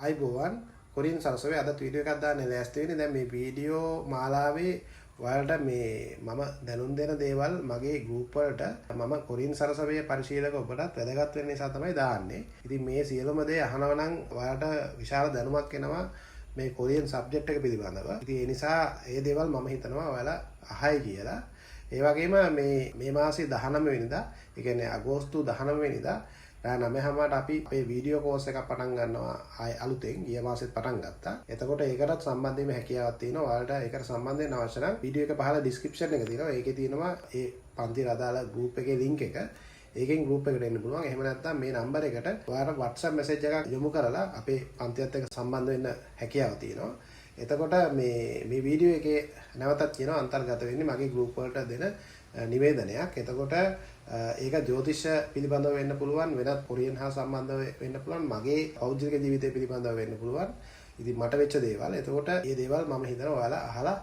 අයිබෝවන් කොරියන් සරසවේ අද වීඩියෝ එකක් දාන්න ලෑස්ති වෙන්නේ. දැන් මේ වීඩියෝ මාලාවේ ඔයාලට මේ මම දැනුම් දෙන දේවල් මගේ ගෲප් වලට මම කොරියන් සරසවේ පරිශීලක ඔබටත් වැදගත් වෙන නිසා තමයි දාන්නේ. ඉතින් මේ සියලුම දේ අහනවා නම් ඔයාලට විශාල දැනුමක් එනවා මේ කොරියන් සබ්ජෙක්ට් එක පිළිබඳව. ඉතින් ඒ නිසා මේ දේවල් මම හිතනවා ඔයාලා අහයි කියලා. ඒ වගේම මේ මාසේ 19 වෙනිදා, ඒ කියන්නේ අගෝස්තු 19 වෙනිදා නමහමට අපි අපේ වීඩියෝ කෝස් එකක් පටන් ගන්නවා අලුතෙන් ගිය මාසෙත් පටන් ගත්තා. එතකොට ඒකටත් සම්බන්ධ වෙන්න හැකියාවක් තියෙනවා. ඔයාලට ඒකට සම්බන්ධ වෙන්න අවශ්‍ය නම් වීඩියෝ එක පහළ ඩිස්ක්‍රිප්ෂන් එක තියෙනවා. ඒකේ තියෙනවා ඒ පන්තිර අදාළ ගෲප් එකේ link එක. ඒකෙන් ගෲප් එකට එන්න පුළුවන්. එහෙම නැත්නම් මේ නම්බර් එකට ඔයාලට WhatsApp message එකක් යොමු කරලා අපේ පන්තියත් එක්ක සම්බන්ධ වෙන්න හැකියාව තියෙනවා. එතකොට මේ වීඩියෝ එකේ නැවතත් කියනවා අන්තර්ගත වෙන්නේ මගේ ගෲප් වලට දෙන නිවේදනයක්. එතකොට ඒක ජ්‍යොතිෂ පිළිබඳව වෙන්න පුළුවන්, වෙනත් කොරියන් හා සම්බන්ධ වෙන්න පුළුවන්, මගේ පෞද්ගලික ජීවිතය පිළිබඳව වෙන්න පුළුවන්. ඉතින් මට වෙච්ච දේවල්. එතකොට මේ දේවල් මම හිතනවා ඔයාලා අහලා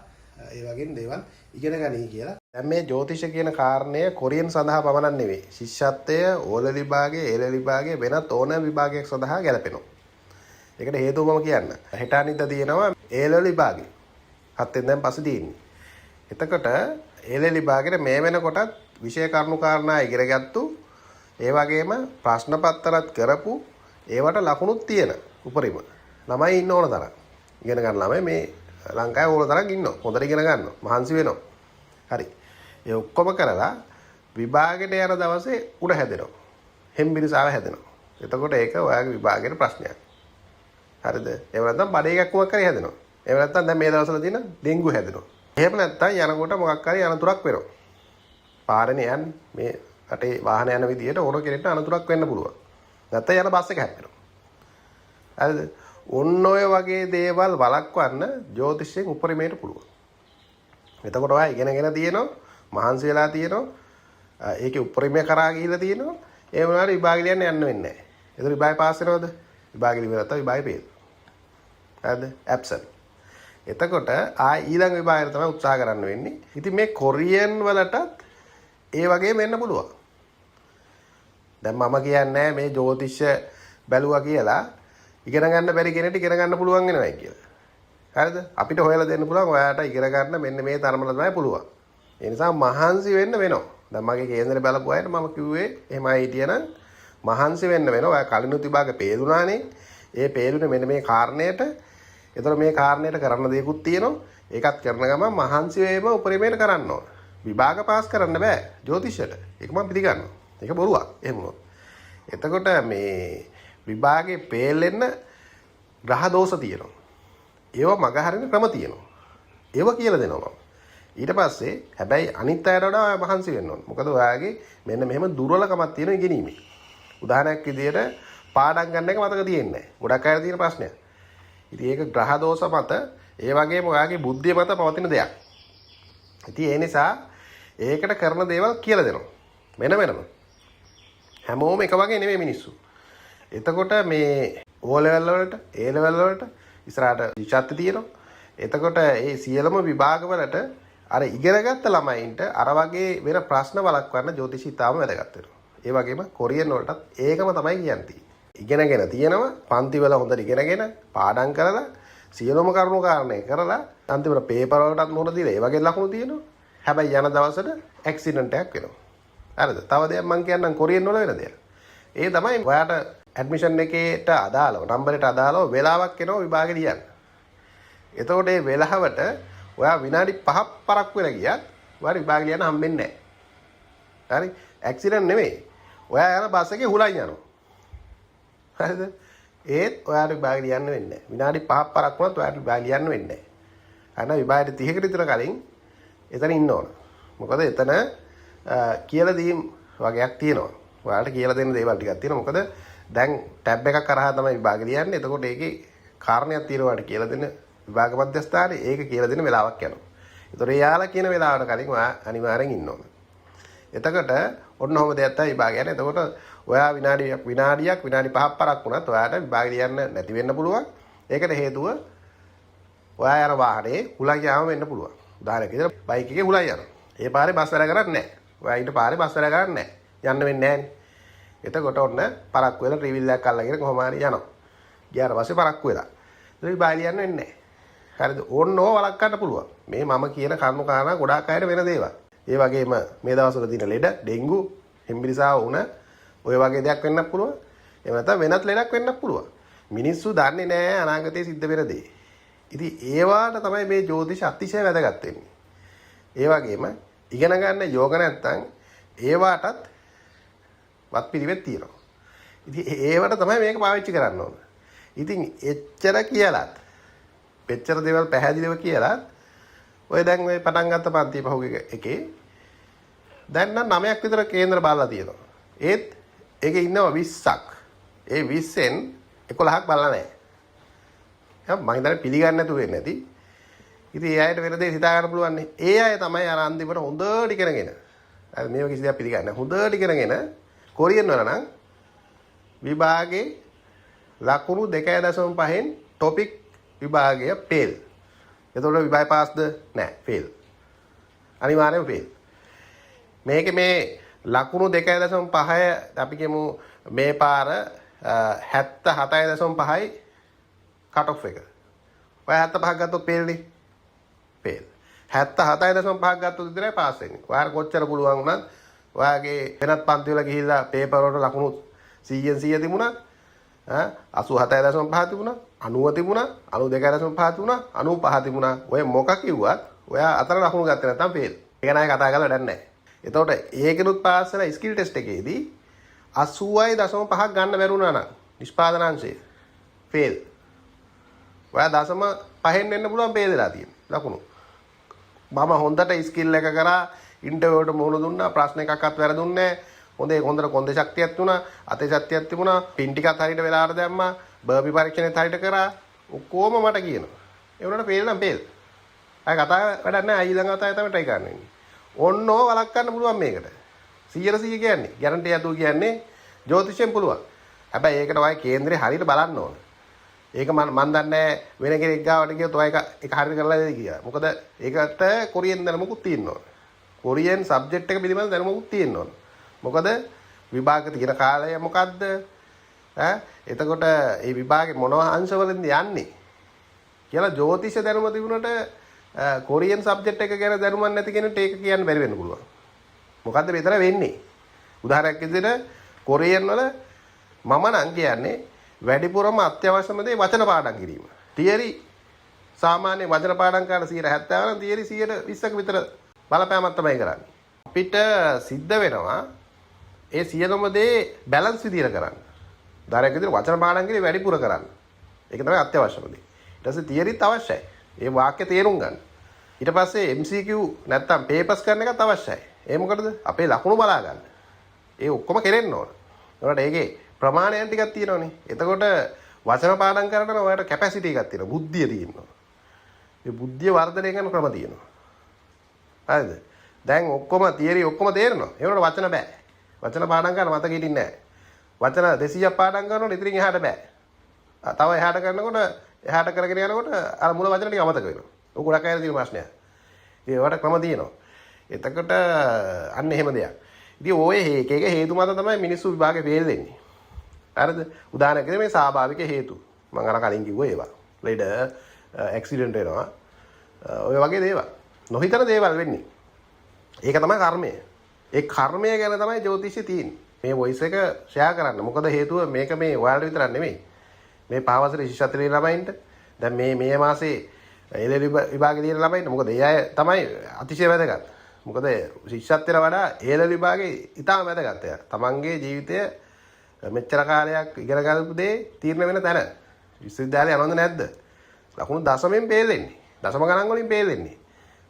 ඒ වගේ දේවල් ඉගෙන ගනී කියලා. දැන් මේ ජ්‍යොතිෂ කියන කාරණය කොරියන් සඳහා පමණක් නෙවෙයි. ශිෂ්‍යත්වය, ඕලෙවල් විභාගය, ඒලෙවල් විභාගය වෙනත් ඕනෑම විභාගයක් සඳහා ගැලපෙනවා. ඒකට හේතුව මම කියන්න. හෙට අනිද්දා තියෙනවා ඒලෙවල් විභාගය. 7 වෙනිදාන් පස්සේ තියෙන්නේ. එතකොට ඒලෙවල් විභාගෙට මේ වෙනකොටත් විෂය කරුණු කාරණා ඉගෙන ගත්තු, ඒ වගේම ප්‍රශ්න පත්‍රات කරපු, ඒවට ලකුණුත් තියෙන උපරිම ළමයි ඉන්න ඕන තරම්. ඉගෙන ගන්න ළමයි මේ ලංකාවේ ඕන තරම් ඉන්නවා. හොඳට ඉගෙන ගන්නවා. මහන්සි වෙනවා. හරි. ඒ ඔක්කොම කරලා විභාගෙට යන දවසේ උඩ හැදෙනවා. හෙම්බිරිසාව හැදෙනවා. එතකොට ඒක ඔයාගේ විභාගෙට ප්‍රශ්නයක්. හරිද? එහෙම නැත්නම් බඩේ එකක්මක් කරේ හැදෙනවා. එහෙම නැත්නම් දැන් මේ දවස්වල තියෙන ඩෙන්ගු හැදෙනවා. එහෙම නැත්නම් යනකොට මොකක් හරි අනතුරක් වෙනවා. පාරේ යන්නේ මේ රටේ වාහන යන විදියට ඕන කෙනෙක්ට අනතුරක් වෙන්න පුළුවන්. නැත්නම් යන බස් එක හැප්පෙනවා. හරිද? ඔන්න ඔය වගේ දේවල් වළක්වන්න ජ්‍යොතිෂයෙන් උපරිමයට පුළුවන්. එතකොට ඔයා ඉගෙනගෙන තියෙනවා, මහන්සි වෙලා තියෙනවා, ඒකේ උපරිමය කරා ගිහිල්ලා තියෙනවා. ඒ වුණාට විභාගෙ ලියන්න යන්න වෙන්නේ නැහැ. ඒතර විභාගෙ පාස් වෙනවද? විභාගෙ ඉවර නැත්නම් විභාගෙ පේද. හරිද? ඇබ්සන්ට්. එතකොට ඊළඟ විභාගයට තමයි උත්සාහ කරන්න වෙන්නේ. ඉතින් මේ කොරියන් වලටත් ඒ වගේ වෙන්න පුළුවන්. දැන් මම කියන්නේ මේ ජ්‍යොතිෂ බැලුවා කියලා ඉගෙන ගන්න බැරි කෙනෙක්ට ඉගෙන ගන්න පුළුවන් වෙනවයි කියලා. හරිද? අපිට හොයලා දෙන්න පුළුවන් ඔයාට ඉගෙන ගන්න මෙන්න මේ තරමට තමයි පුළුවන්. ඒ නිසා මහන්සි වෙන්න වෙනවා. දැන් මගේ කේන්දරේ බලපු අයට මම කිව්වේ එහෙමයි හිටියනම් මහන්සි වෙන්න වෙනවා. ඔයා කලිනුත් විභාගෙ පේදුනානේ. ඒ පේදුනේ මෙන්න මේ කාරණේට. ඒතර මේ කාරණේට කරන්න දෙයක්ත් තියෙනවා. ඒකත් කරන ගමන් මහන්සි වේම උපරිමයට කරන්න ඕන. විභාග පාස් කරන්න බෑ ජ්‍යොතිෂයට. ඒක මම පිළිගන්නවා. ඒක බොරුවක්. එහෙම වුණොත්. එතකොට මේ විභාගේ පේලෙන්න ග්‍රහ දෝෂ තියෙනවා. ඒව මගහරින ක්‍රම තියෙනවා. ඒව කියලා දෙනවා මම. ඊට පස්සේ හැබැයි අනිත් අයට වඩා ඔයා මහන්සි වෙන්න ඕන. මොකද ඔයාගේ මෙන්න මෙහෙම දුර්වලකමක් තියෙනවා ඉගෙනීමේ. උදාහරණයක් විදියට පාඩම් ගන්න එක මතක තියෙන්නේ නැහැ. ගොඩක් අයට තියෙන ප්‍රශ්නයක්. ඉතින් ඒක ග්‍රහ දෝෂ මත, ඒ වගේම ඔයාගේ බුද්ධිය මත පවතින දෙයක්. ඉතින් ඒ නිසා ඒකට කරන දේවල් කියලා දෙනවා. වෙනම. හැමෝම එක වගේ නෙමෙයි මිනිස්සු. එතකොට මේ O level වලට, A level වලට ඉස්සරහට විචාත්ති තියෙනවා. එතකොට මේ සියලුම විභාග වලට අර ඉගෙනගත්ත ළමයින්ට අර වගේ වෙන ප්‍රශ්න වළක්වන්න ජ්‍යොතිෂී තාම වැදගත් වෙනවා. ඒ වගේම කොරියන් වලටත් ඒකම තමයි කියන්නේ. ඉගෙනගෙන තියෙනවා, පන්ති වල හොඳට ඉගෙනගෙන පාඩම් කරලා සියලුම කරුණු කාරණේ කරලා අන්තිමට පේපර් වලටත් මොන දීලා ඒ වගේ ලකුණු තියෙනවා. හැබැයි යන දවසට ඇක්සිඩන්ට් එකක් වෙනවා. හරිද? තව දෙයක් මම කියන්නම් කොරියන් වල වෙන දෙයක්. ඒ තමයි ඔයාට ඇඩ්මිෂන් එකේට අදාළව, නම්බරයට අදාළව වෙලාවක් එනවා විභාගෙ ලියන්න. එතකොට මේ වෙලාවට ඔයා විනාඩි 5ක් පරක් වෙලා ගියත් ඔයාට විභාගෙ ලියන්න හම්බෙන්නේ නැහැ. හරි? ඇක්සිඩන්ට් නෙමෙයි. ඔයා යන බස් එකේ හුලයි යනවා. හරිද? ඒත් ඔයාට විභාගෙ ලියන්න වෙන්නේ නැහැ. විනාඩි 5ක් පරක් වුණත් ඔයාට විභාගෙ ලියන්න වෙන්නේ නැහැ. අන්න විභාගෙට 30කට විතර කලින් එතන ඉන්න ඕන. මොකද එතන කියලා දීම් වගේක් තියෙනවා. ඔයාලට කියලා දෙන්න දේවල් ටිකක් තියෙනවා. මොකද දැන් ටැබ් එකක් කරහා තමයි විභාග ලියන්නේ. එතකොට ඒකේ කාරණයක් තියෙනවා ඔයාලට කියලා දෙන්න විභාග මධ්‍යස්ථානයේ ඒක කියලා දෙන්න වෙලාවක් යනවා. ඒතකොට එයාලා කියන වෙලාවට කලින් ඔයා අනිවාර්යෙන් ඉන්න ඕන. එතකොට ඔන්න ඔහොම දෙයක් තමයි විභාගය යන්නේ. එතකොට ඔයා විනාඩියක් විනාඩි 5ක් පරක් වුණත් ඔයාට විභාග ලියන්න නැති වෙන්න පුළුවන්. ඒකට හේතුව ඔයා යන වාහනේ හුලං යාම වෙන්න පුළුවන්. උදාහරණයක් විදිහට බයික් එකේ හුලං යනවා. ඒ පාරේ බස් වැඩ කරන්නේ නැහැ. ඔයා ඊට පාරේ බස් වැඩ කරන්නේ නැහැ. යන්න වෙන්නේ නැහැ. එතකොට ඔන්න පරක් වෙලා ට්‍රිවිල් එකක් අල්ලගෙන කොහොම හරි යනවා. ගියාට පස්සේ පරක්කු වෙලා. ඒක විභාගය ලියන්න වෙන්නේ නැහැ. හරිද? ඕන්නෝ වළක්වන්න පුළුවන්. මේ මම කියන කරුණු කාරණා ගොඩාක් අයට වෙන දේවල්. ඒ වගේම මේ දවස්වල තියෙන ලෙඩ, ඩෙන්ගු, හෙම්බිරිසාව වුණ ඔය වගේ දෙයක් වෙන්නත් පුළුවන්. එහෙම නැත්නම් වෙනත් ලෙඩක් වෙන්නත් පුළුවන්. මිනිස්සු දන්නේ නැහැ අනාගතයේ සිද්ධ වෙන දේ. ඉතින් ඒවාට තමයි මේ ජ්‍යොතිෂ අතිශය වැදගත් වෙන්නේ. ඒ වගේම ඉගෙන ගන්න යෝග නැත්තම් ඒවාටත් වත්පිළිවෙත් තියෙනවා. ඉතින් ඒවට තමයි මේක පාවිච්චි කරන්න ඕන. ඉතින් එච්චර කියලාත් පෙච්චර දේවල් පැහැදිලිව කියලාත් ඔය දැන් ඔය පටන් ගත්ත පන්ති පහුගිය එකේ දැන් නම් 9ක් විතර කේන්ද්‍ර බලලා තියෙනවා. ඒත් ඒකේ ඉන්නවා 20ක්. ඒ 20න් 11ක් බලලා නැහැ. මම හිතන්නේ පිළිගන්නේ නැතුව වෙන්නේ නැති. ඉතින් ඒ අයට වෙන දේ හිතා ගන්න පුළුවන් නේ. ඒ අය තමයි අර අන්තිමට හොඳට ඉගෙනගෙන. අර මේව කිසි දෙයක් පිළිගන්නේ නැහැ. හොඳට ඉගෙනගෙන කොරියන් වල නම් විභාගේ ලකුණු 2.5න් ටොපික් විභාගය ෆේල්. එතකොට විභාගය පාස්ද? නැහැ, ෆේල්. අනිවාර්යයෙන්ම ෆේල්. මේකේ මේ ලකුණු 2.5 අපි කියමු මේ පාර 77.5යි කට් ඔෆ් එක. ඔය 75ක් ගත්තොත් ෆේල්නේ. ෆේල්. 77.5ක් ගත්තොත් විතරයි පාස් වෙන්නේ. ඔයාලා කොච්චර පුළුවන් වුණත් ඔයාගේ වෙනත් පන්ති වල ගිහිල්ලා පේපර් වලට ලකුණු 100න් 100 තිබුණා. 87.5 තිබුණා, 90 තිබුණා, 92.5 තිබුණා, 95 තිබුණා. ඔය මොකක් කිව්වත් ඔයා අතර ලකුණු ගත්තේ නැත්නම් ෆේල්. ඒක නෑ කතා කරලා වැඩක් නැහැ. එතකොට ඒකෙනුත් පාස් වෙලා ස්කිල් ටෙස්ට් එකේදී 80.5ක් ගන්න බැරුණා නම් නිෂ්පාදනාංශය ෆේල්. ඔයා 0.5න් එන්න පුළුවන් ෆේල් වෙලා තියෙන ලකුණු. මම හොඳට ස්කිල් එක කරා, ඉන්ටර්විව් එකට මුහුණ දුන්නා, ප්‍රශ්න එකක්වත් වැරදුන්නේ නැහැ. හොඳට කොන්දේ ශක්තියක් තුණා, අතේ ශක්තියක් තිබුණා, පින් ටිකත් හරියට වෙලාවට දැම්මා, බර්පි පරීක්ෂණෙත් හරියට කරා. ඔක්කොම මට කියනවා. ඒ වුණාට ෆේල් නම් ෆේල්. අය කතා වැඩක් නැහැ. ඊළඟ අතය තමයි try කරන්න වෙන්නේ. ඕන්නෝ වළක්වන්න පුළුවන් මේකට. 100% කියන්නේ. ගැරන්ටි ඇතුව කියන්නේ ජ්‍යොතිෂයෙන් පුළුවන්. හැබැයි ඒකට වයි කේන්දරේ හරියට බලන්න ඕන. ඒක මම දන්නේ වෙන කෙනෙක් ගාවට ගියොත් ඔය එක හරියට කරලා දෙයි කියලා. මොකද ඒකට කොරියන් දැනුමකුත් තියෙන්න ඕන. කොරියන් සබ්ජෙක්ට් එක පිළිබඳ දැනුමකුත් තියෙන්න ඕන. මොකද විභාග තියෙන කාලය මොකද්ද? එතකොට මේ විභාගේ මොනවා අංශවලින්ද යන්නේ කියලා ජ්‍යොතිෂ දැනුම තිබුණට කොරියන් සබ්ජෙක්ට් එක ගැන දැනුමක් නැති කෙනෙක්ට ඒක කියන්න බැරි වෙන්න පුළුවන්. මොකද්ද මෙතන වෙන්නේ? උදාහරණයක් විදිහට කොරියන් වල මම නම් කියන්නේ වැඩිපුරම අත්‍යවශ්‍යම දේ වචන පාඩම් කිරීම. තියරි සාමාන්‍ය වචන පාඩම් කරන 70 නම් තියරි 120ක විතර බලපෑමක් තමයි කරන්නේ. අපිට සිද්ධ වෙනවා ඒ සියලුම දේ බැලන්ස් විදියට කරන්න. උදාහරණයක් විදිහට වචන පාඩම් කිරීම වැඩිපුර කරන්න. ඒක තමයි අත්‍යවශ්‍යම දේ. ඊට පස්සේ තියරිත් අවශ්‍යයි. ඒ වාක්‍ය තේරුම් ගන්න. ඊට පස්සේ MCQ නැත්තම් පේපර්ස් කරන එකත් අවශ්‍යයි. ඒ මොකටද? අපේ ලකුණු බලා ගන්න. ඒ ඔක්කොම කෙරෙන්න ඕන. ඒකට ඒකේ ප්‍රමාණයන් ටිකක් තියෙනවනේ. එතකොට වචන පාඩම් කරනකොට ඔයාලට කැපැසිටි එකක් තියෙනවා. බුද්ධිය තියෙනවා. ඒ බුද්ධිය වර්ධනය කරන ක්‍රම තියෙනවා. හරිද? දැන් ඔක්කොම තියරි ඔක්කොම තේරෙනවා. ඒකට වචන බෑ. වචන පාඩම් කරන මතක හිටින්නේ නැහැ. වචන 200ක් පාඩම් කරනකොට ඉතින් එහාට බෑ. තව එහාට කරනකොට එහාට කරගෙන යනකොට අර මුල වචන ටික අමතක වෙනවා. ඔක ගොඩක් අයලා තියෙන ප්‍රශ්නයක්. ඒවට ක්‍රම තියෙනවා. එතකොට අන්න එහෙම දෙයක්. ඉතින් ඔය එක හේතු මත තමයි මිනිස්සු විභාගේ ෆේල් වෙන්නේ. හරිද? උදාහරණයක් මේ ස්වාභාවික හේතු. මම අර කලින් කිව්වා ඒවා. ලෙඩ, ඇක්සිඩන්ට් වෙනවා. ඔය වගේ දේවල්. නොහිතන දේවල් වෙන්නේ. ඒක තමයි කර්මය. ඒ කර්මය ගැන තමයි ජ්‍යොතිෂය තියෙන්නේ. මේ වොයිස් එක ෂෙයා කරන්න. මොකද හේතුව මේක මේ ඔයාලට විතරක් නෙමෙයි. මේ පහවසරේ ශිෂ්‍යත්වයේ ළමයින්ට දැන් මේ මාසේ එළෙලි විභාගේ තියෙන ළමයින්ට මොකද ඒ අය තමයි අතිශය වැදගත්. මොකද ශිෂ්‍යත්වයට වඩා එළෙලි විභාගේ ඉතාම වැදගත්. තමන්ගේ ජීවිතය මෙච්චර කාලයක් ඉගෙන ගන්න දේ තීරණය වෙන තැන. විශ්වවිද්‍යාලය යනවද නැද්ද? ලකුණු දශමෙන් ෆේල් වෙන්නේ. දශම ගණන් වලින් ෆේල් වෙන්නේ.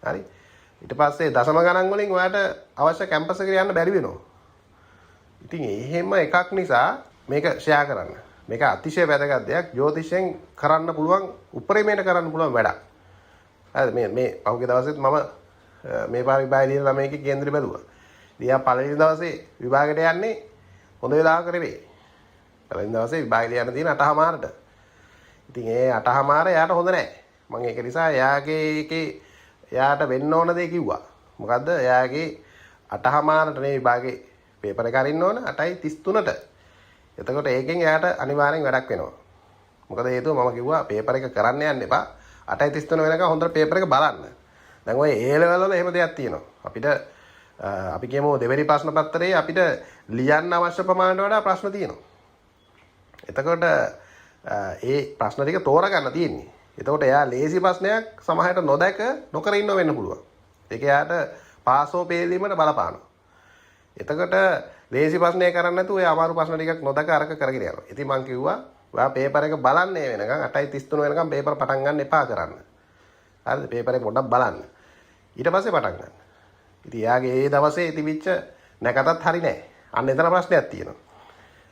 හරි. ඊට පස්සේ දශම ගණන් වලින් ඔයාලට අවශ්‍ය කැම්පස් එකට යන්න බැරි වෙනවා. ඉතින් එහෙම එකක් නිසා මේක ෂෙයා කරන්න. මේක අතිශය වැදගත් දෙයක්. ජ්‍යොතිෂයෙන් කරන්න පුළුවන් උපරිමයට කරන්න පුළුවන් වැඩක්. හරිද? මේ පහුගිය දවසෙත් මම මේ පාර විභාගය දින ළමයිගේ කේන්දරේ බැලුවා. ඉතින් පළවෙනි දවසේ විභාගයට යන්නේ හොඳ වෙලාවක නෙවෙයි. පළවෙනි දවසේ විභාගය ලියන්න තියෙන 8:00ට. ඉතින් ඒ 8:00 එයාට හොඳ නැහැ. මම ඒක නිසා එයාට වෙන්න ඕන දේ කිව්වා. මොකද්ද? එයාගේ 8:00ට නේ විභාගේ පේපර් එක අරින්න ඕන 8:33ට. එතකොට ඒකෙන් එයාට අනිවාර්යෙන් වැඩක් වෙනවා. මොකද හේතුව මම කිව්වා පේපර් එක කරන්න යන්න එපා. 8:33 වෙනකන් හොඳට පේපර් එක බලන්න. දැන් ඔය A level වල එහෙම දෙයක් තියෙනවා. අපිට අපි කියමු දෙවෙනි ප්‍රශ්න පත්‍රයේ අපිට ලියන්න අවශ්‍ය ප්‍රමාණයට වඩා ප්‍රශ්න තියෙනවා. එතකොට ඒ ප්‍රශ්න ටික තෝරගන්න තියෙන්නේ. එතකොට එයා ලේසි ප්‍රශ්නයක් සමහරට නොදැක නොකර ඉන්න වෙන්න පුළුවන්. ඒක එයාට පාසෝ පෙළීමට බලපානවා. එතකොට ලේසි ප්‍රශ්නය කරන්නේ නැතුව එයා අමාරු ප්‍රශ්න ටිකක් නොදැක අරක කරගෙන යනවා. ඉතින් මම කිව්වා ඔයා පේපර් එක බලන්නේ වෙනකන් 8:33 වෙනකන් පේපර් පටන් ගන්න එපා කරන්න. හරිද? පේපර් එක පොඩ්ඩක් බලන්න. ඊට පස්සේ පටන් ගන්න. ඉතින් එයාගේ ඒ දවසේ තිබිච්ච නැකතත් හරි නෑ. අන්න එතන ප්‍රශ්නයක් තියෙනවා.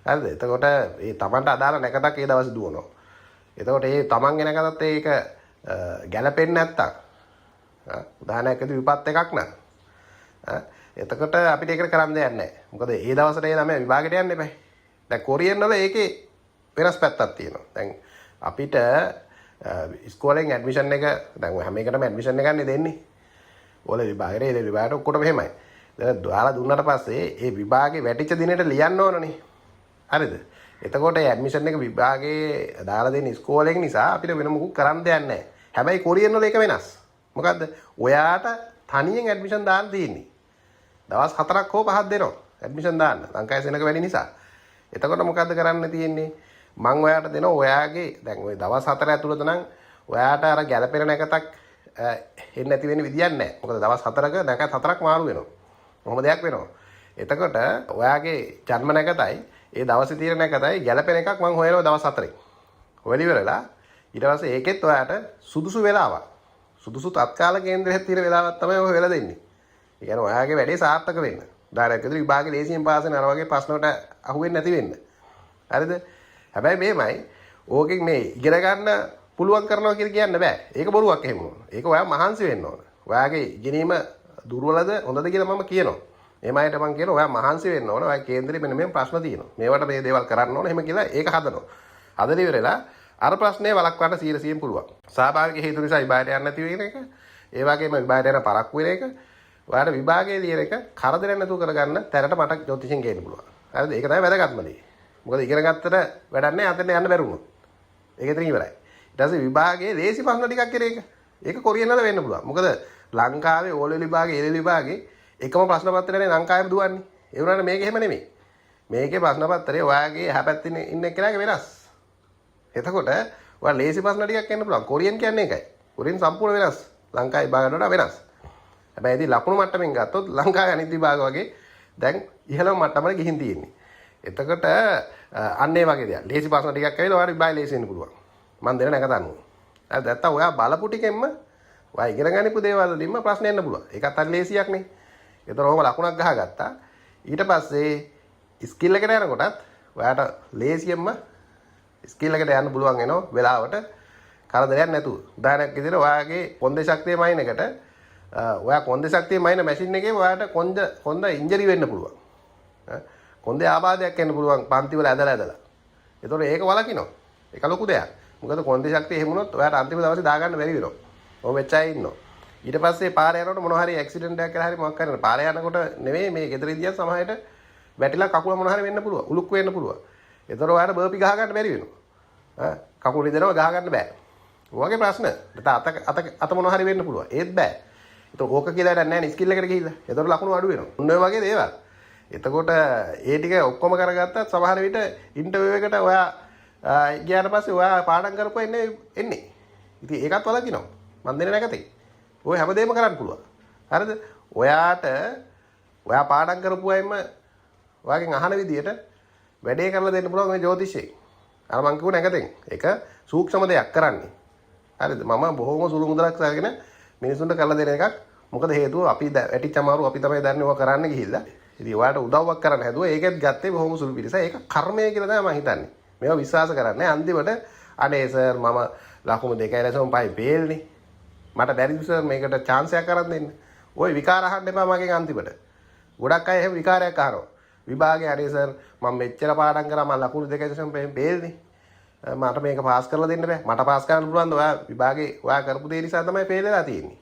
හරිද? එතකොට ඒ Tamanට අදාළ නැකතක් ඒ දවසේ දුවනවා. එතකොට ඒ Tamanගේ නැකතත් ඒක ගැලපෙන්නේ නැත්තම් උදාහරණයක් විදිහට විපත් එකක් නම් එතකොට අපිට ඒකට කරන්න දෙයක් නැහැ. මොකද ඒ දවසට ඒ ළමයා විභාගයට යන්න එපා. දැන් කොරියන් වල ඒකේ වෙනස් පැත්තක් තියෙනවා. දැන් අපිට ඉස්කෝලෙන් ඇඩ්මිෂන් එක දැන් හැම එකටම ඇඩ්මිෂන් එකක් නේ දෙන්නේ. ඕල විභාගයේ ඒ විභාගයට ඔක්කොටම එහෙමයි. දැන් දාලා දුන්නාට පස්සේ ඒ විභාගේ වැටිච්ච දිනෙට ලියන්න ඕනනේ. හරිද? එතකොට ඒ ඇඩ්මිෂන් එක විභාගේ දාලා දෙන ඉස්කෝලේ නිසා අපිට වෙන මොකුත් කරන්න දෙයක් නැහැ. හැබැයි කොරියන් වල ඒක වෙනස්. මොකද්ද? ඔයාට තනියෙන් ඇඩ්මිෂන් දාන්න තියෙන්නේ. දවස් 4ක් හෝ 5ක් දෙනවා ඇඩ්මිෂන් දාන්න. ලංකාවේ සෙනඟ වැඩි නිසා. එතකොට මොකද්ද කරන්න තියෙන්නේ? මම ඔයාට දෙනවා ඔයාගේ දැන් ওই දවස් 4 ඇතුළත නම් ඔයාට අර ගැළපෙන නැකතක් එන්නේ නැති වෙන විදියක් නැහැ. මොකද දවස් 4ක නැකත් 4ක් මාරු වෙනවා. කොහොම දෙයක් වෙනවා. එතකොට ඔයාගේ ජන්ම නැකතයි ඒ දවසේ තියෙන නැකතයි ගැළපෙන එකක් මම හොයනවා දවස් 4න්. හොයලා ඉවරලා ඊට පස්සේ ඒකෙත් ඔයාට සුදුසු වෙලාවක්. සුදුසු තත්කාල කේන්දරයක් තියෙන වෙලාවක් තමයි ඔය වෙලා දෙන්නේ. ඒ කියන්නේ ඔයාගේ වැඩේ සාර්ථක වෙන්න. උදාහරණයක් විදිහට විභාගේ ලේසියෙන් පාස් වෙන අර වගේ ප්‍රශ්න වලට අහු වෙන්නේ නැති වෙන්න. හරිද? හැබැයි මේමයි ඕකෙන් මේ ඉගෙන ගන්න පුළුවන් කරනවා කියලා කියන්න බෑ. ඒක බොරුවක් එහෙම ඕන. ඒක ඔයා මහන්සි වෙන්න ඕන. ඔයාගේ ඉගෙනීම දුර්වලද හොඳද කියලා මම කියනවා. එමයට මම කියනවා ඔයා මහන්සි වෙන්න ඕන. ඔයා කේන්දරේ මෙන්න මේ ප්‍රශ්න තියෙනවා. මේවට මේ දේවල් කරන්න ඕන. එහෙම කියලා ඒක හදනවා. හදලා ඉවරලා අර ප්‍රශ්නේ වළක්වන්න 100% පුළුවන්. ස්වාභාවික හේතු නිසා විභාගයට යන්න නැති වෙන එක. ඒ වගේම විභාගයට යන පරක්කු වෙන එක. ඔයාලා විභාගයේ ලියන එක කරදරයක් නැතුව කරගන්න තැනට මට ජ්‍යොතිෂයෙන් ගේන්න පුළුවන්. හරිද? ඒක තමයි වැදගත්ම දේ. මොකද ඉගෙන ගත්තට වැඩක් නැහැ අතෙන් යන්න බැරි වුණොත්. ඒක ඉතින් ඉවරයි. ඊට පස්සේ විභාගයේ ලේසි ප්‍රශ්න ටිකක් කියන එක. ඒක කොරියන් වල වෙන්න පුළුවන්. මොකද ලංකාවේ ඕලෙවල් විභාගයේ එළෙවල් විභාගයේ එකම ප්‍රශ්න පත්‍රයනේ ලංකාවේම දුවන්නේ. ඒ වුණාට මේක එහෙම නෙමෙයි. මේකේ ප්‍රශ්න පත්‍රය ඔයාගේ හැපැත්තේ ඉන්න එක්කෙනාගේ වෙනස්. එතකොට ඔයා ලේසි ප්‍රශ්න ටිකක් එන්න පුළුවන්. කොරියන් කියන්නේ ඒකයි. කොරියන් සම්පූර්ණ වෙනස්. ලංකාවේ විභාගයට වඩා වෙනස්. හැබැයි ඉතින් ලකුණු මට්ටමින් ගත්තොත් ලංකාවේ අනිත් විභාග වගේ දැන් ඉහළම මට්ටමට ගිහින් තියෙන්නේ. එතකොට අන්න ඒ වගේ දෙයක්. ලේසි ප්‍රශ්න ටිකක් ඇවිල්ලා ඔයාලා විභාගය ලේසි වෙන්න පුළුවන්. මම දෙන නැකත අනුව. හරි නැත්තම් ඔයා බලපු ටිකෙන්ම ඔයා ඉගෙන ගන්නපු දේවල් වලින්ම ප්‍රශ්න එන්න පුළුවන්. ඒකත් හරි ලේසියක් නේ. ඒතර ඔහම ලකුණක් ගහගත්තා. ඊට පස්සේ ස්කිල් එකට යනකොටත් ඔයාට ලේසියෙන්ම ස්කිල් එකට යන්න පුළුවන් වෙනවා වෙලාවට කරදරයක් නැතුව. උදාහරණයක් විදිහට ඔයාගේ කොන්දේ ශක්තිය මයින් එකට ඔයා කොන්දේ ශක්තිය මයින් මැෂින් එකේ ඔයාට කොන්ද ඉන්ජරි වෙන්න පුළුවන්. කොන්දේ ආබාධයක් එන්න පුළුවන් පන්ති වල ඇදලා. ඒතකොට ඒක වලකිනවා. ඒක ලොකු දෙයක්. මොකද කොන්දේ ශක්තිය එහෙම වුණොත් ඔයාට අන්තිම දවසේ දාගන්න බැරි වෙනවා. ඔය මෙච්චයි ඉන්නවා. ඊට පස්සේ පාරේ යනකොට මොන හරි ඇක්සිඩන්ට් එකක් කියලා හරි මොකක් කරන්න. පාරේ යනකොට නෙවෙයි මේ ගෙදර ඉදියක් සමහරට වැටිලා කකුල මොන හරි වෙන්න පුළුවන්. උලුක් වෙන්න පුළුවන්. ඒතර ඔයාට බර්පි ගහ ගන්න බැරි වෙනවා. කකුල ඉදරව ගහ ගන්න බෑ. ඔයගේ ප්‍රශ්න. අත මොන හරි වෙන්න පුළුවන්. ඒත් බෑ. ඒතකොට ඕක කියලා වැඩක් නැහැ නේ ස්කිල් එකට ගිහිල්ලා. ඒතර ලකුණු අඩු වෙනවා. ඔන්න ඔය වගේ දේවල්. එතකොට ඒ ටික ඔක්කොම කරගත්තත් සමහර විට ඉන්ටර්විව් එකට ඔයා ගියාට පස්සේ ඔයා පාඩම් කරපුවා එන්නේ. ඉතින් ඒකත් වලකිනවා. මන් දෙන්නේ නැකතේ. ඔය හැමදේම කරන්න පුළුවන්. හරිද? ඔයා පාඩම් කරපුවායින්ම ඔයාගෙන් අහන විදියට වැඩේ කරලා දෙන්න පුළුවන් මේ ජ්‍යොතිෂයේ. අර මං කිව්ව නැකතෙන්. ඒක සූක්ෂම දෙයක් කරන්නේ. හරිද? මම බොහොම සුළු මුදලක් අරගෙන මිනිසුන්ට කරලා දෙන එකක්. මොකද හේතුව අපි වැටිච්ච අමාරු අපි තමයි දන්නේ ඔය කරන්න ගිහිල්ලා. ඉතින් ඔයාලට උදව්වක් කරන්න හැදුවා. ඒකෙත් ගත්තේ බොහොම සුළු පිළිස. ඒක කර්මය කියලා තමයි මම හිතන්නේ. මේවා විශ්වාස කරන්නේ. අන්තිමට අනේ සර් මම ලකුණු 2.5 පේල්නේ. මට බැරිද සර් මේකට chance එකක් අරන් දෙන්න. ওই විකාර අහන්න එපා මගෙන් අන්තිමට. ගොඩක් අය එහෙම විකාරයක් අහනවා. විභාගේ අනේ සර් මම මෙච්චර පාඩම් කරා මම ලකුණු 2.5 පේල්නේ. මට මේක පාස් කරලා දෙන්න බෑ. මට පාස් කරන්න පුළුවන්ද? ඔයා විභාගේ ඔයා කරපු දේ නිසා තමයි ෆේල් වෙලා තියෙන්නේ.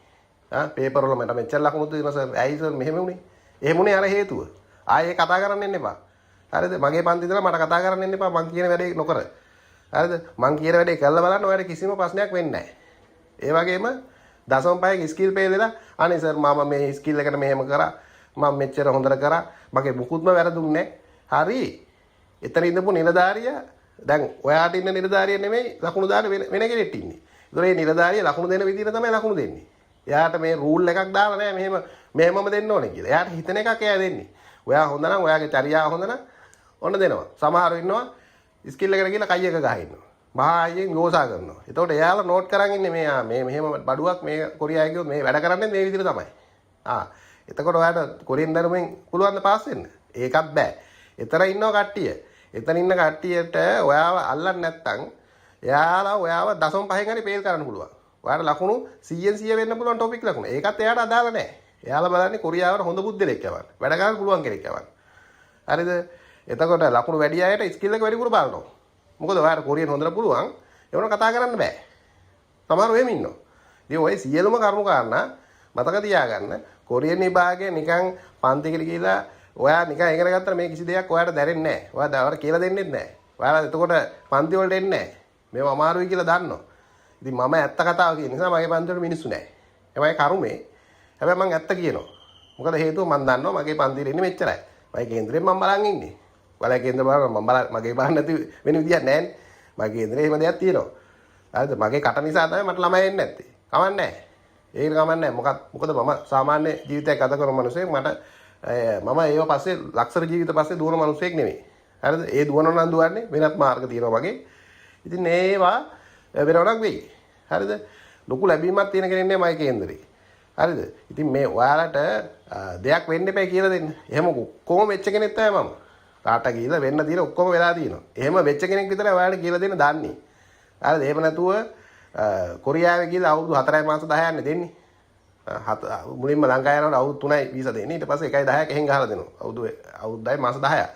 පේපර් වල මට මෙච්චර ලකුණු දෙනවා සර්. ඇයි සර් මෙහෙම වුනේ? එහෙම උනේ අර හේතුව. ආයේ කතා කරන්න එන්න එපා. හරිද? මගේ පන්ති ඉඳලා මට කතා කරන්න එන්න එපා. මං කියන වැඩේ නොකර. හරිද? මං කියන වැඩේ කරලා බලන්න ඔයාලට කිසිම ප්‍රශ්නයක් වෙන්නේ නැහැ. ඒ වගේම 0.5 ස්කිල් පේල් වෙලා අනේ සර් මම මේ ස්කිල් එකට මෙහෙම කරා. මම මෙච්චර හොඳට කරා. මගේ මුකුත්ම වැරදුන්නේ නැහැ. හරි. එතන ඉඳපු නිලධාරියා දැන් ඔයාට ඉන්න නිලධාරිය නෙමෙයි ලකුණු දාන වෙන කෙනෙක් ඉන්නේ. ඒතකොට මේ නිලධාරිය ලකුණු දෙන විදිහට තමයි ලකුණු දෙන්නේ. එයාට මේ රූල් එකක් දාලා නැහැ මෙහෙමම දෙන්න ඕනේ කියලා. එයාට හිතන එකක් එයා දෙන්නේ. ඔයා හොඳ නම් ඔයාගේ චර්යාව හොඳ නම් ඔන්න දෙනවා. සමහරව ඉන්නවා ස්කිල් එකට ගිහලා කයි එක ගහ ඉන්නවා. මහා අයියෙන් යෝසා කරනවා. එතකොට එයාලා නෝට් කරන් ඉන්නේ මේ මෙහෙම බඩුවක් මේ කොරියාවේ ගියොත් මේ වැඩ කරන්නේ මේ විදිහට තමයි. එතකොට ඔයාට කොරියන් ධර්මයෙන් පුළුවන් ද පාස් වෙන්න? ඒකත් බෑ. එතන ඉන්නව කට්ටිය. එතන ඉන්න කට්ටියට ඔයාව අල්ලන්නේ නැත්නම් එයාලා ඔයාව 0.5 හරි පේල් කරන්න පුළුවන්. ඔයාට ලකුණු 100න් 100 වෙන්න පුළුවන් ටොපික් ලකුණු. ඒකත් එයාට අදාළ නැහැ. එයාලා බලන්නේ කොරියාවට හොඳ බුද්ධලෙක් යවන්න. වැඩ කරන්න පුළුවන් කෙනෙක් යවන්න. හරිද? එතකොට ලකුණු වැඩි අයට ස්කිල් එක වැඩිපුර බලනවා. මොකද ඔයාට කොරියන් හොඳට පුළුවන්. ඒවන කතා කරන්න බෑ. සමහරව එහෙම ඉන්නවා. ඉතින් ඔය සියලුම කරුණු කාරණා මතක තියාගන්න. කොරියන් විභාගයේ නිකන් පන්තිකට ගිහිලා ඔයා නිකන් ඉගෙන ගත්තා මේ කිසි දෙයක් ඔයාට දැනෙන්නේ නැහැ. ඔයා දවර කියලා දෙන්නෙත් නැහැ. ඔයාලා එතකොට පන්ති වලට එන්නේ නැහැ. මේව අමාරුයි කියලා දන්නවා. ඉතින් මම ඇත්ත කතාව කියන නිසා මගේ පන්ති වල මිනිස්සු නැහැ. එමයි කරුමේ. හැබැයි මම ඇත්ත කියනවා. මොකද හේතුව මම දන්නවා මගේ පන්තියේ ඉන්නේ මෙච්චරයි. මගේ කේන්දරේ මම බලන් ඉන්නේ. බලය කේන්දර බලන මම මගේ බලන්න නැති වෙන විදියක් නැහැ නේ. මගේ කේන්දරේ එහෙම දෙයක් තියෙනවා. හරිද? මගේ කට නිසා තමයි මට ළමයි එන්නේ නැත්තේ. කමන්නේ නැහැ. ඒක කමන්නේ නැහැ. මොකද මම සාමාන්‍ය ජීවිතයක් ගත කරන මිනිහෙක් මම ඒව පස්සේ ලක්ෂර ජීවිත පස්සේ දුවන මිනිහෙක් නෙමෙයි. හරිද? ඒ දුවනවා නම් දුවන්නේ වෙනත් මාර්ග තියෙනවා වගේ. ඉතින් ඒවා වෙනවණක් වෙයි. හරිද? ලොකු ලැබීමක් තියෙන කෙනෙක් නේ මගේ කේන්දරේ. හරිද? ඉතින් මේ ඔයාලට දෙයක් වෙන්න එපා කියලා දෙන්න. එහෙම කොහොම වෙච්ච කෙනෙක් තමයි මම. තාට ගිහිල්ලා වෙන්න දින ඔක්කොම වෙලා තියෙනවා. එහෙම වෙච්ච කෙනෙක් විතරයි ඔයාලට කියලා දෙන්න දන්නේ. හරිද? එහෙම නැතුව කොරියාවේ ගිහිල්ලා අවුරුදු 4 මාස 10 යන්නේ දෙන්නේ. මුලින්ම ලංකාව යනකොට අවුරුදු 3යි වීසා දෙන්නේ. ඊට පස්සේ 1යි 10ක් එහෙන් ගහලා දෙනවා. අවුරුද්දයි මාස 10ක්.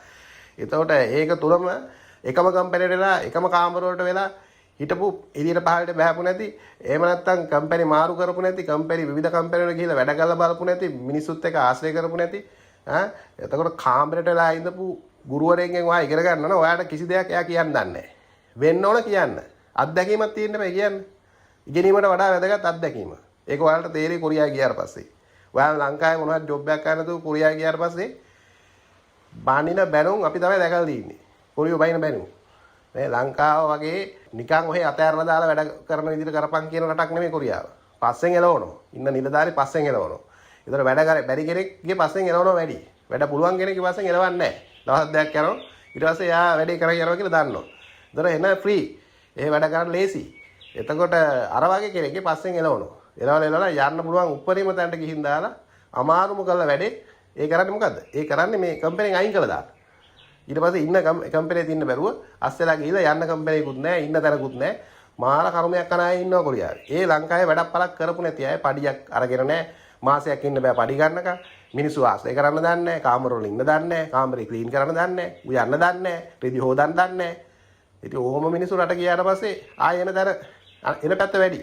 එතකොට ඒක තුලම එකම කම්පැනිට වෙලා එකම කාමර වලට වෙලා හිටපු එළියට පහළට බහපු නැති එහෙම නැත්නම් කම්පැනි මාරු කරපු නැති කම්පැනි විවිධ කම්පැනි වල ගිහිල්ලා වැඩ කරලා බලපු නැති මිනිස්සුත් එක්ක ආශ්‍රය කරපු නැති එතකොට කාමරයට වෙලා ඉඳපු ගුරුවරයෙක්ගෙන් ඔයා ඉගෙන ගන්න ඕන ඔයාට කිසි දෙයක් එයා කියන්න දන්නේ නැහැ. වෙන්න ඕන කියන්න. අත්දැකීමක් තියෙන්න බෑ කියන්න. ඉගෙනීමට වඩා වැදගත් අත්දැකීම. ඒක ඔයාලට තේරෙයි කොරියාව ගියාට පස්සේ. ඔයාලා ලංකාවේ මොනවද ජොබ් එකක් කරන්න තු කොරියාව ගියාට පස්සේ බානින බැනුම් අපි තමයි දැකලා තියෙන්නේ. කොරියෝ බයින බැනුම්. මේ ලංකාව වගේ නිකන් ඔහේ අතෑරලා දාලා වැඩ කරන විදිහට කරපන් කියන රටක් නෙමෙයි කොරියාව. පස්සෙන් එලවනවා. ඉන්න නිලධාරි පස්සෙන් එලවනවා. ඒතර වැඩ කර බැරි කෙනෙක්ගේ පස්සෙන් එලවනවා වැඩි. වැඩ පුළුවන් කෙනෙක්ගේ පස්සෙන් එලවන්නේ නැහැ. දවස් දෙකක් යනවා. ඊට පස්සේ එයා වැඩේ කරගෙන යනවා කියලා දන්නවා. ඒතර එන ෆ්‍රී. ඒ වැඩ කරන්න ලේසි. එතකොට අර වගේ කෙනෙක්ගේ පස්සෙන් එලවනවා. එලවලා යන්න පුළුවන් උඩරිම තැනට ගිහින් දාලා අමාරුම කළ වැඩේ ඒ කරන්නේ මොකද්ද? ඒ කරන්නේ මේ කම්පැනිෙන් අයින් කළා දාන්න. ඊට පස්සේ ඉන්න කම්පැනියේ ඉන්න බැරුව අස්සෙලා ගිහිල්ලා යන්න කම්පැනියකුත් නැහැ, ඉන්න තැනකුත් නැහැ. මාන කර්මයක් කරන අය ඉන්නවා කොරියාවේ. ඒ ලංකාවේ වැඩක් පළක් කරපු නැති අය පඩියක් අරගෙන නැහැ. මාසයක් ඉන්න බෑ පඩි ගන්නකම්. මිනිස්සු ආශ්‍රය කරන්න දන්නේ නැහැ, කාමර වල ඉන්න දන්නේ නැහැ, කාමරේ ක්ලීන් කරන්න දන්නේ නැහැ, උයන්න දන්නේ නැහැ, රෙදි හොදන්න දන්නේ නැහැ. ඉතින් ඕම මිනිස්සු රට ගියාට පස්සේ ආයෙ එන තැන එන පැත්ත වැඩි.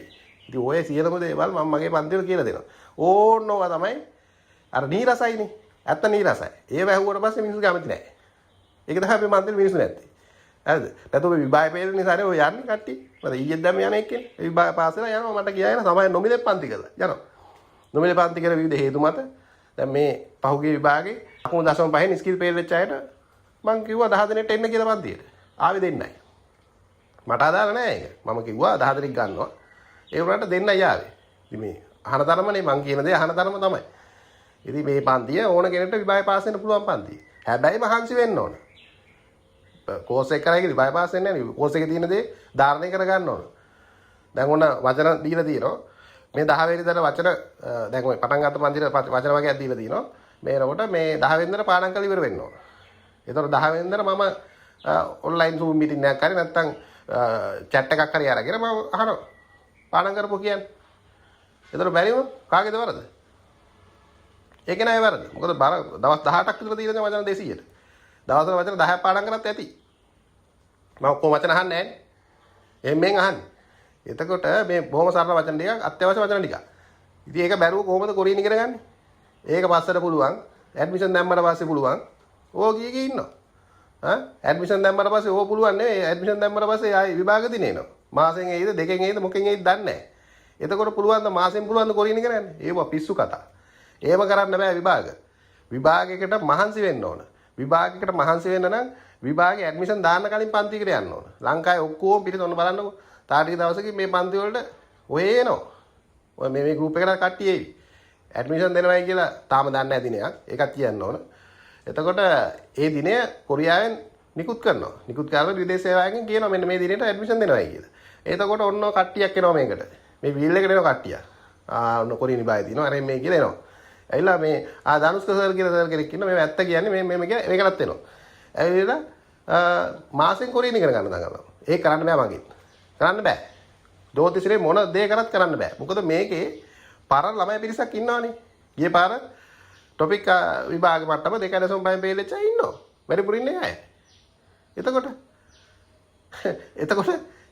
ඉතින් ඔය සියලුම දේවල් මම මගේ පන්තිවල කියලා දෙනවා. ඕනෝවා තමයි අර නීරසයිනේ. ඇත්ත නීරසයි. ඒව ඇහුවට පස්සේ මිනිස්සු කැමති නැහැ. ඒක තමයි අපි මන්දිර මිනිස්සු නැත්තේ. හරිද? නැත්නම් ඔය විභාග පෙළ නිසා නේ ඔය යන්නේ කට්ටිය. මම ඊයේ දැම්ම යන එක්කනේ. ඒ විභාග පාස් වෙලා යනවා මට ගියාගෙන තමයි නොමිලේ පන්ති කරලා. යනවා. නොමිලේ පන්ති කරලා විවිධ හේතු මත දැන් මේ පහුගිය විභාගේ 0.5 ස්කිල් පෙළ වෙච්ච අයට මම කිව්වා 10 දිනෙට එන්න කියලා පන්තියට. ආවේ දෙන්නයි. මට අදාළ නැහැ ඒක. මම කිව්වා 10 දිනක් ගන්නවා. ඒ වුණාට දෙන්නයි ආවේ. ඉතින් මේ අහන තරමනේ මං කියන දේ අහන තරම තමයි. ඉතින් මේ පන්තිය ඕන කෙනෙක්ට විභාගය පාස් වෙන්න පුළුවන් පන්තිය. හැබැයි මහන්සි වෙන්න ඕන. කෝස් එක කරා කියලා විභාගය පාස් වෙන්නේ නැහැ. කෝස් එකේ තියෙන දේ ධාරණය කර ගන්න ඕන. දැන් ඔන්න වචන දීලා තියෙනවා. මේ 10 වෙනිදාට වචන දැන් ඔය පටන් ගත්ත පන්තියට වචන වගේක් දීලා තියෙනවා. මේ රකොට මේ 10 වෙනිදාට පාඩම් කරලා ඉවර වෙන්න ඕන. ඒතකොට 10 වෙනිදාට මම ඔන්ලයින් Zoom මීටින් එකක් කරේ නැත්නම් chat එකක් හරි අරගෙන මම අහනවා. පාඩම් කරපො කියන්නේ. ඒතර බැරිම කාගේද වරද? ඒක නෑ වරද. මොකද දවස් 18ක් විතර තියෙන වචන 200ට. දවසට වචන 10ක් පාඩම් කරත් ඇති. මම ඔක්කොම වචන අහන්නේ නෑනේ. එම්ෙන් අහන්නේ. එතකොට මේ බොහොම සරල වචන ටිකක් අත්‍යවශ්‍ය වචන ටිකක්. ඉතින් ඒක බැරුව කොහොමද කොරියන් ඉගෙන ගන්නේ? ඒක පස්සට පුළුවන්. ඇඩ්මිෂන් දැම්මට පස්සේ පුළුවන්. ඕක කී ඉන්නවා. ඇඩ්මිෂන් දැම්මට පස්සේ ඕක පුළුවන් නෙවෙයි. ඇඩ්මිෂන් දැම්මට පස්සේ ආයි විභාග දිනේ එනවා. මාසෙන් එයිද දෙකෙන් එයිද මොකෙන් එයිද දන්නේ නැහැ. එතකොට පුළුවන් ද මාසෙන් පුළුවන් ද කොරින් කරන්නේ? ඒවා පිස්සු කතා. ඒව කරන්න බෑ විභාග. විභාගයකට මහන්සි වෙන්න ඕන. විභාගයකට මහන්සි වෙන්න නම් විභාගේ ඇඩ්මිෂන් දාන්න කලින් පන්තියකට යන්න ඕන. ලංකාවේ ඔක්කොම පිටින් ඔන්න බලන්නකෝ. තාටික දවසකින් මේ පන්ති වලට ඔය එනවා. ඔය මේ ගෲප් එකට කට්ටිය එයි. ඇඩ්මිෂන් දෙනවයි කියලා තාම දන්නේ නැති දිනයක්. ඒකත් කියන්න ඕන. එතකොට ඒ දිනය කොරියාවෙන් නිකුත් කරනවා. නිකුත් කරලා විදේශ සේවාවෙන් කියනවා මෙන්න මේ දිනේට ඇඩ්මිෂන් දෙනවයි කියලා. එතකොට ඔන්න කට්ටියක් එනවා මේකට. මේ වීල් එකට එනවා කට්ටිය. ඔන්න කොරියනි බය දිනවා. අර මේ කියලා එනවා. ඇවිල්ලා මේ ධනුෂ්ක සර් කියලා සර් කෙනෙක් ඉන්නවා. මේ ඇත්ත කියන්නේ මේ කියලා මේකටත් එනවා. ඇවිල්ලා මාසෙන් කොරියනි ඉගෙන ගන්න දඟලනවා. ඒක කරන්න බෑ මගෙන්. කරන්න බෑ. ජෝතිෂ්‍යයේ මොන දේ කරත් කරන්න බෑ. මොකද මේකේ පාරල් ළමයි පිරිසක් ඉන්නවනේ. ගියේ පාර ටොපික් විභාග මට්ටම 2.5 පේලෙච්ච ඉන්නවා. වැඩිපුර ඉන්නේ අය. එතකොට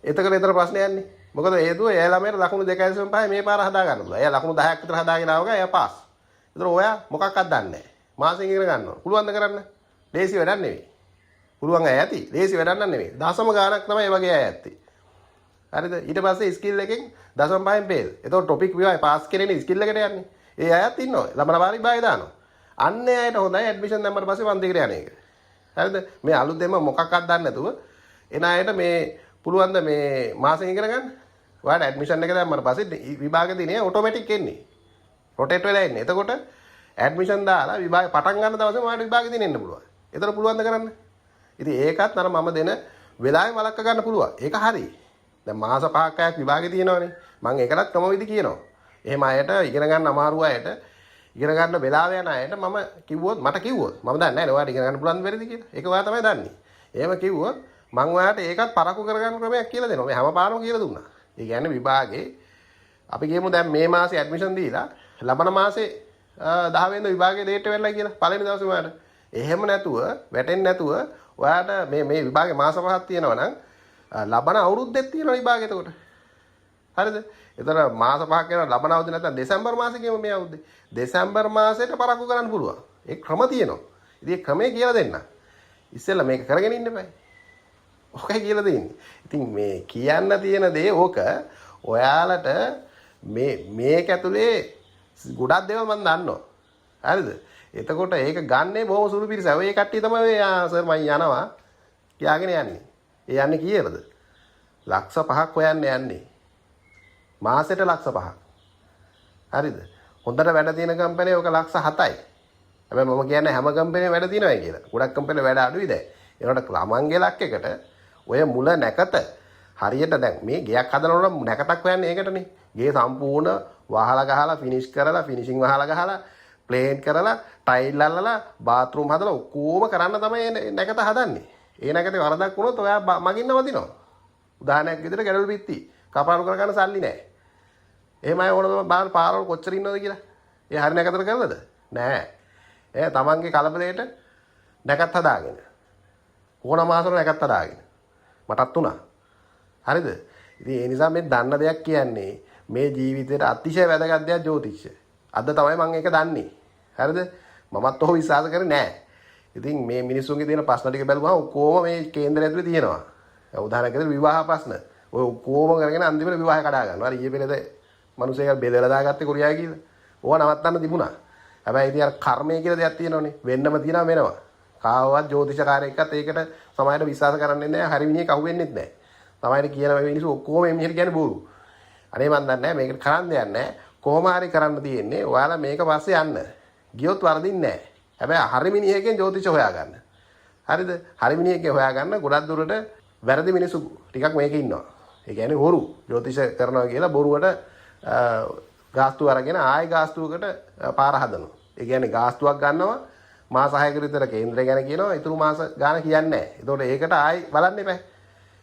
ඒතර ප්‍රශ්නයක් යන්නේ. මොකද හේතුව එයා ළමයට ලකුණු 2.5 මේ පාර හදා ගන්න පුළුවන්. එයා ලකුණු 10ක් විතර හදාගෙන ආවම එයා පාස්. ඒතර ඔයා මොකක්වත් දන්නේ නැහැ. මාසෙන් ඉගෙන ගන්නවා. පුළුවන් ද කරන්න? ලේසි වැඩක් නෙවෙයි. පුළුවන් අය ඇති. ලේසි වැඩක් නෙවෙයි. දශම ගාණක් තමයි මේ වගේ අය ඇත්තේ. හරිද? ඊට පස්සේ ස්කිල් එකෙන් 0.5 පේල්. එතකොට ටොපික් විවාය පාස් කරේනේ ස්කිල් එකට යන්නේ. ඒ අයත් ඉන්නවා. ළමන වාරි බය දානවා. අන්න ඒ අයට හොඳයි ඇඩ්මිෂන් දැම්මට පස්සේ පන්තිකට යන එක. හරිද? මේ අලුතෙන්ම මොකක්වත් දන්නේ නැතුව එන අයට මේ පුළුවන් ද මේ මාසෙන් ඉගෙන ගන්න? ඔයාලා ඇඩ්මිෂන් එක දැම්මට පස්සේ විභාග දිනේ ඔටෝමැටික් එන්නේ. රොටේට් වෙලා එන්නේ. එතකොට ඇඩ්මිෂන් දාලා විභාග පටන් ගන්න දවසේ ඔයාලට විභාග දිනේ එන්න පුළුවන්. ඒතර පුළුවන් ද කරන්න? ඉතින් ඒකත් අර මම දෙන වෙලාවෙන් වළක්ව ගන්න පුළුවන්. ඒක හරි. දැන් මාස 5ක් අයක් විභාගෙ තියෙනවනේ. මම ඒකටත් ක්‍රමවිදි කියනවා. එහෙම අයට ඉගෙන ගන්න අමාරු අයට ඉගෙන ගන්න වෙලාව යන අයට මම කිව්වොත් මට කිව්වොත් මම දන්නේ නැහැ නේ ඔයාලට ඉගෙන ගන්න පුළුවන් බැරිද කියලා. ඒක ඔයා තමයි දන්නේ. එහෙම කිව්වොත් මම ඔයාලට ඒකත් පරක්කු කරගන්න ක්‍රමයක් කියලා දෙනවා. මේ හැම පාරම කියලා දුන්නා. ඒ කියන්නේ විභාගේ අපි කියමු දැන් මේ මාසේ ඇඩ්මිෂන් දීලා ලබන මාසේ 10 වෙනිදා විභාගේ ඩේට් එක වෙලා කියලා පළවෙනි දවසේ ඔයාලට. එහෙම නැතුව වැටෙන්නේ නැතුව ඔයාලට මේ විභාගේ මාස 5ක් තියෙනවා නම් ලබන අවුරුද්දෙත් තියෙනවා විභාගය එතකොට. හරිද? එතන මාස 5ක් යනවා ලබන අවුරුද්ද නැත්නම් දෙසැම්බර් මාසේ කියමු මේ අවුරුද්දේ. දෙසැම්බර් මාසෙට පරක්කු කරන්න පුළුවන්. ඒ ක්‍රම තියෙනවා. ඉතින් ඒ ක්‍රමය කියලා දෙන්න. ඉස්සෙල්ලා මේක කරගෙන ඉන්න බෑ. ඔකයි කියලා දෙන්නේ. ඉතින් මේ කියන්න තියෙන දේ ඕක ඔයාලට මේක ඇතුලේ ගොඩක් දේවල් මම දන්නවා. හරිද? එතකොට ඒක ගන්නේ බොහොම සුළු පිරිසක්. ඔය කට්ටිය තමයි සර් මම යනවා කියාගෙන යන්නේ. ඒ යන්නේ කීයටද? ලක්ෂ 5ක් හොයන්න යන්නේ. මාසෙට ලක්ෂ 5ක්. හරිද? හොඳට වැඩ තියෙන කම්පැනි ඔක ලක්ෂ 7යි. හැබැයි මම කියන්නේ හැම කම්පැනිම වැඩ තියෙනවයි කියලා. ගොඩක් කම්පැනි වැඩ අඩුයි දැන්. ඒනකොට ළමංගේ ලක්කයකට ඔය මුල නැකත හරියට දැන් මේ ගෙයක් හදනකොට නැකතක් හොයන්නේ ඒකටනේ. ගේ සම්පූර්ණ වහලා ගහලා ෆිනිෂ් කරලා ෆිනිෂින් වහලා ගහලා ප්ලේන් කරලා ටයිල් අල්ලලා බාත්රූම් හදලා ඔක්කොම කරන්න තමයි නැකත හදන්නේ. ඒ නැකතේ වරදක් වුණොත් ඔයා මගින් නවතිනවා. උදාහරණයක් විදිහට ගැඩවල පිටි කපාරු කර ගන්න සල්ලි නැහැ. එහෙමයි ඕනම බලන්න පාරවල කොච්චර ඉන්නවද කියලා. ඒ හරිය නැකතට කරලාද? නෑ. ඒ තමන්ගේ කලබලයට නැකත් හදාගෙන. ඕන මාසවල නැකත් හදාගෙන. මටත් උනා. හරිද? ඉතින් ඒ නිසා මේ දන්න දෙයක් කියන්නේ මේ ජීවිතේට අතිශය වැදගත් දෙයක් ජ්‍යොතිෂය. අද තමයි මම ඒක දන්නේ. හරිද? මමත් ඔහොම විශ්වාස කරේ නෑ. ඉතින් මේ මිනිස්සුන්ගේ තියෙන ප්‍රශ්න ටික බැලුවම ඔක්කොම මේ කේන්දරය ඇතුලේ තියෙනවා. උදාහරණයක් විදිහට විවාහ ප්‍රශ්න. ඔය ඔක්කොම කරගෙන අන්තිමට විවාහය කඩා ගන්නවා. හරි ඊයේ පෙරේද මිනිස්සෙක් බෙදලා දාගත්තේ කොරියාවේ කියලා. ඕවා නවත්තන්න තිබුණා. හැබැයි ඉතින් අර කර්මය කියලා දෙයක් තියෙනවනේ. වෙන්නම තියෙනවා වෙනවා. කාවවත් ජ්‍යොතිෂකාරයෙක්වත් ඒකට සමාජයට විශ්වාස කරන්නේ නැහැ. හරි මිනිහෙක් අහුවෙන්නෙත් නැහැ. සමාජයට කියන මේ මිනිස්සු ඔක්කොම මේ මිනිහට කියන්නේ බෝරු. අනේ මන් දන්නේ නැහැ මේකට කරන්න දෙයක් නැහැ. කොහොම හරි කරන්න තියෙන්නේ. ඔයාලා මේක පස්සේ යන්න. ගියොත් වරදින්නේ නැහැ. හැබැයි හරි මිනිහෙක්ගෙන් ජ්‍යොතිෂ හොයාගන්න. හරිද? හරි මිනිහෙක්ගෙන් හොයාගන්න ගොඩක් දුරට වැරදි මිනිස්සු ටිකක් මේකේ ඉන්නවා. ඒ කියන්නේ හොරු ජ්‍යොතිෂ කරනවා කියලා බොරුවට ගාස්තු අරගෙන ආයෙ ගාස්තුවකට පාර හදනවා. ඒ කියන්නේ ගාස්තුවක් ගන්නවා මාස 6කට විතර කේන්දරය ගැන කියනවා. ඊටු මාස ගාන කියන්නේ නැහැ. ඒතකොට ඒකට ආයෙ බලන්න එපා.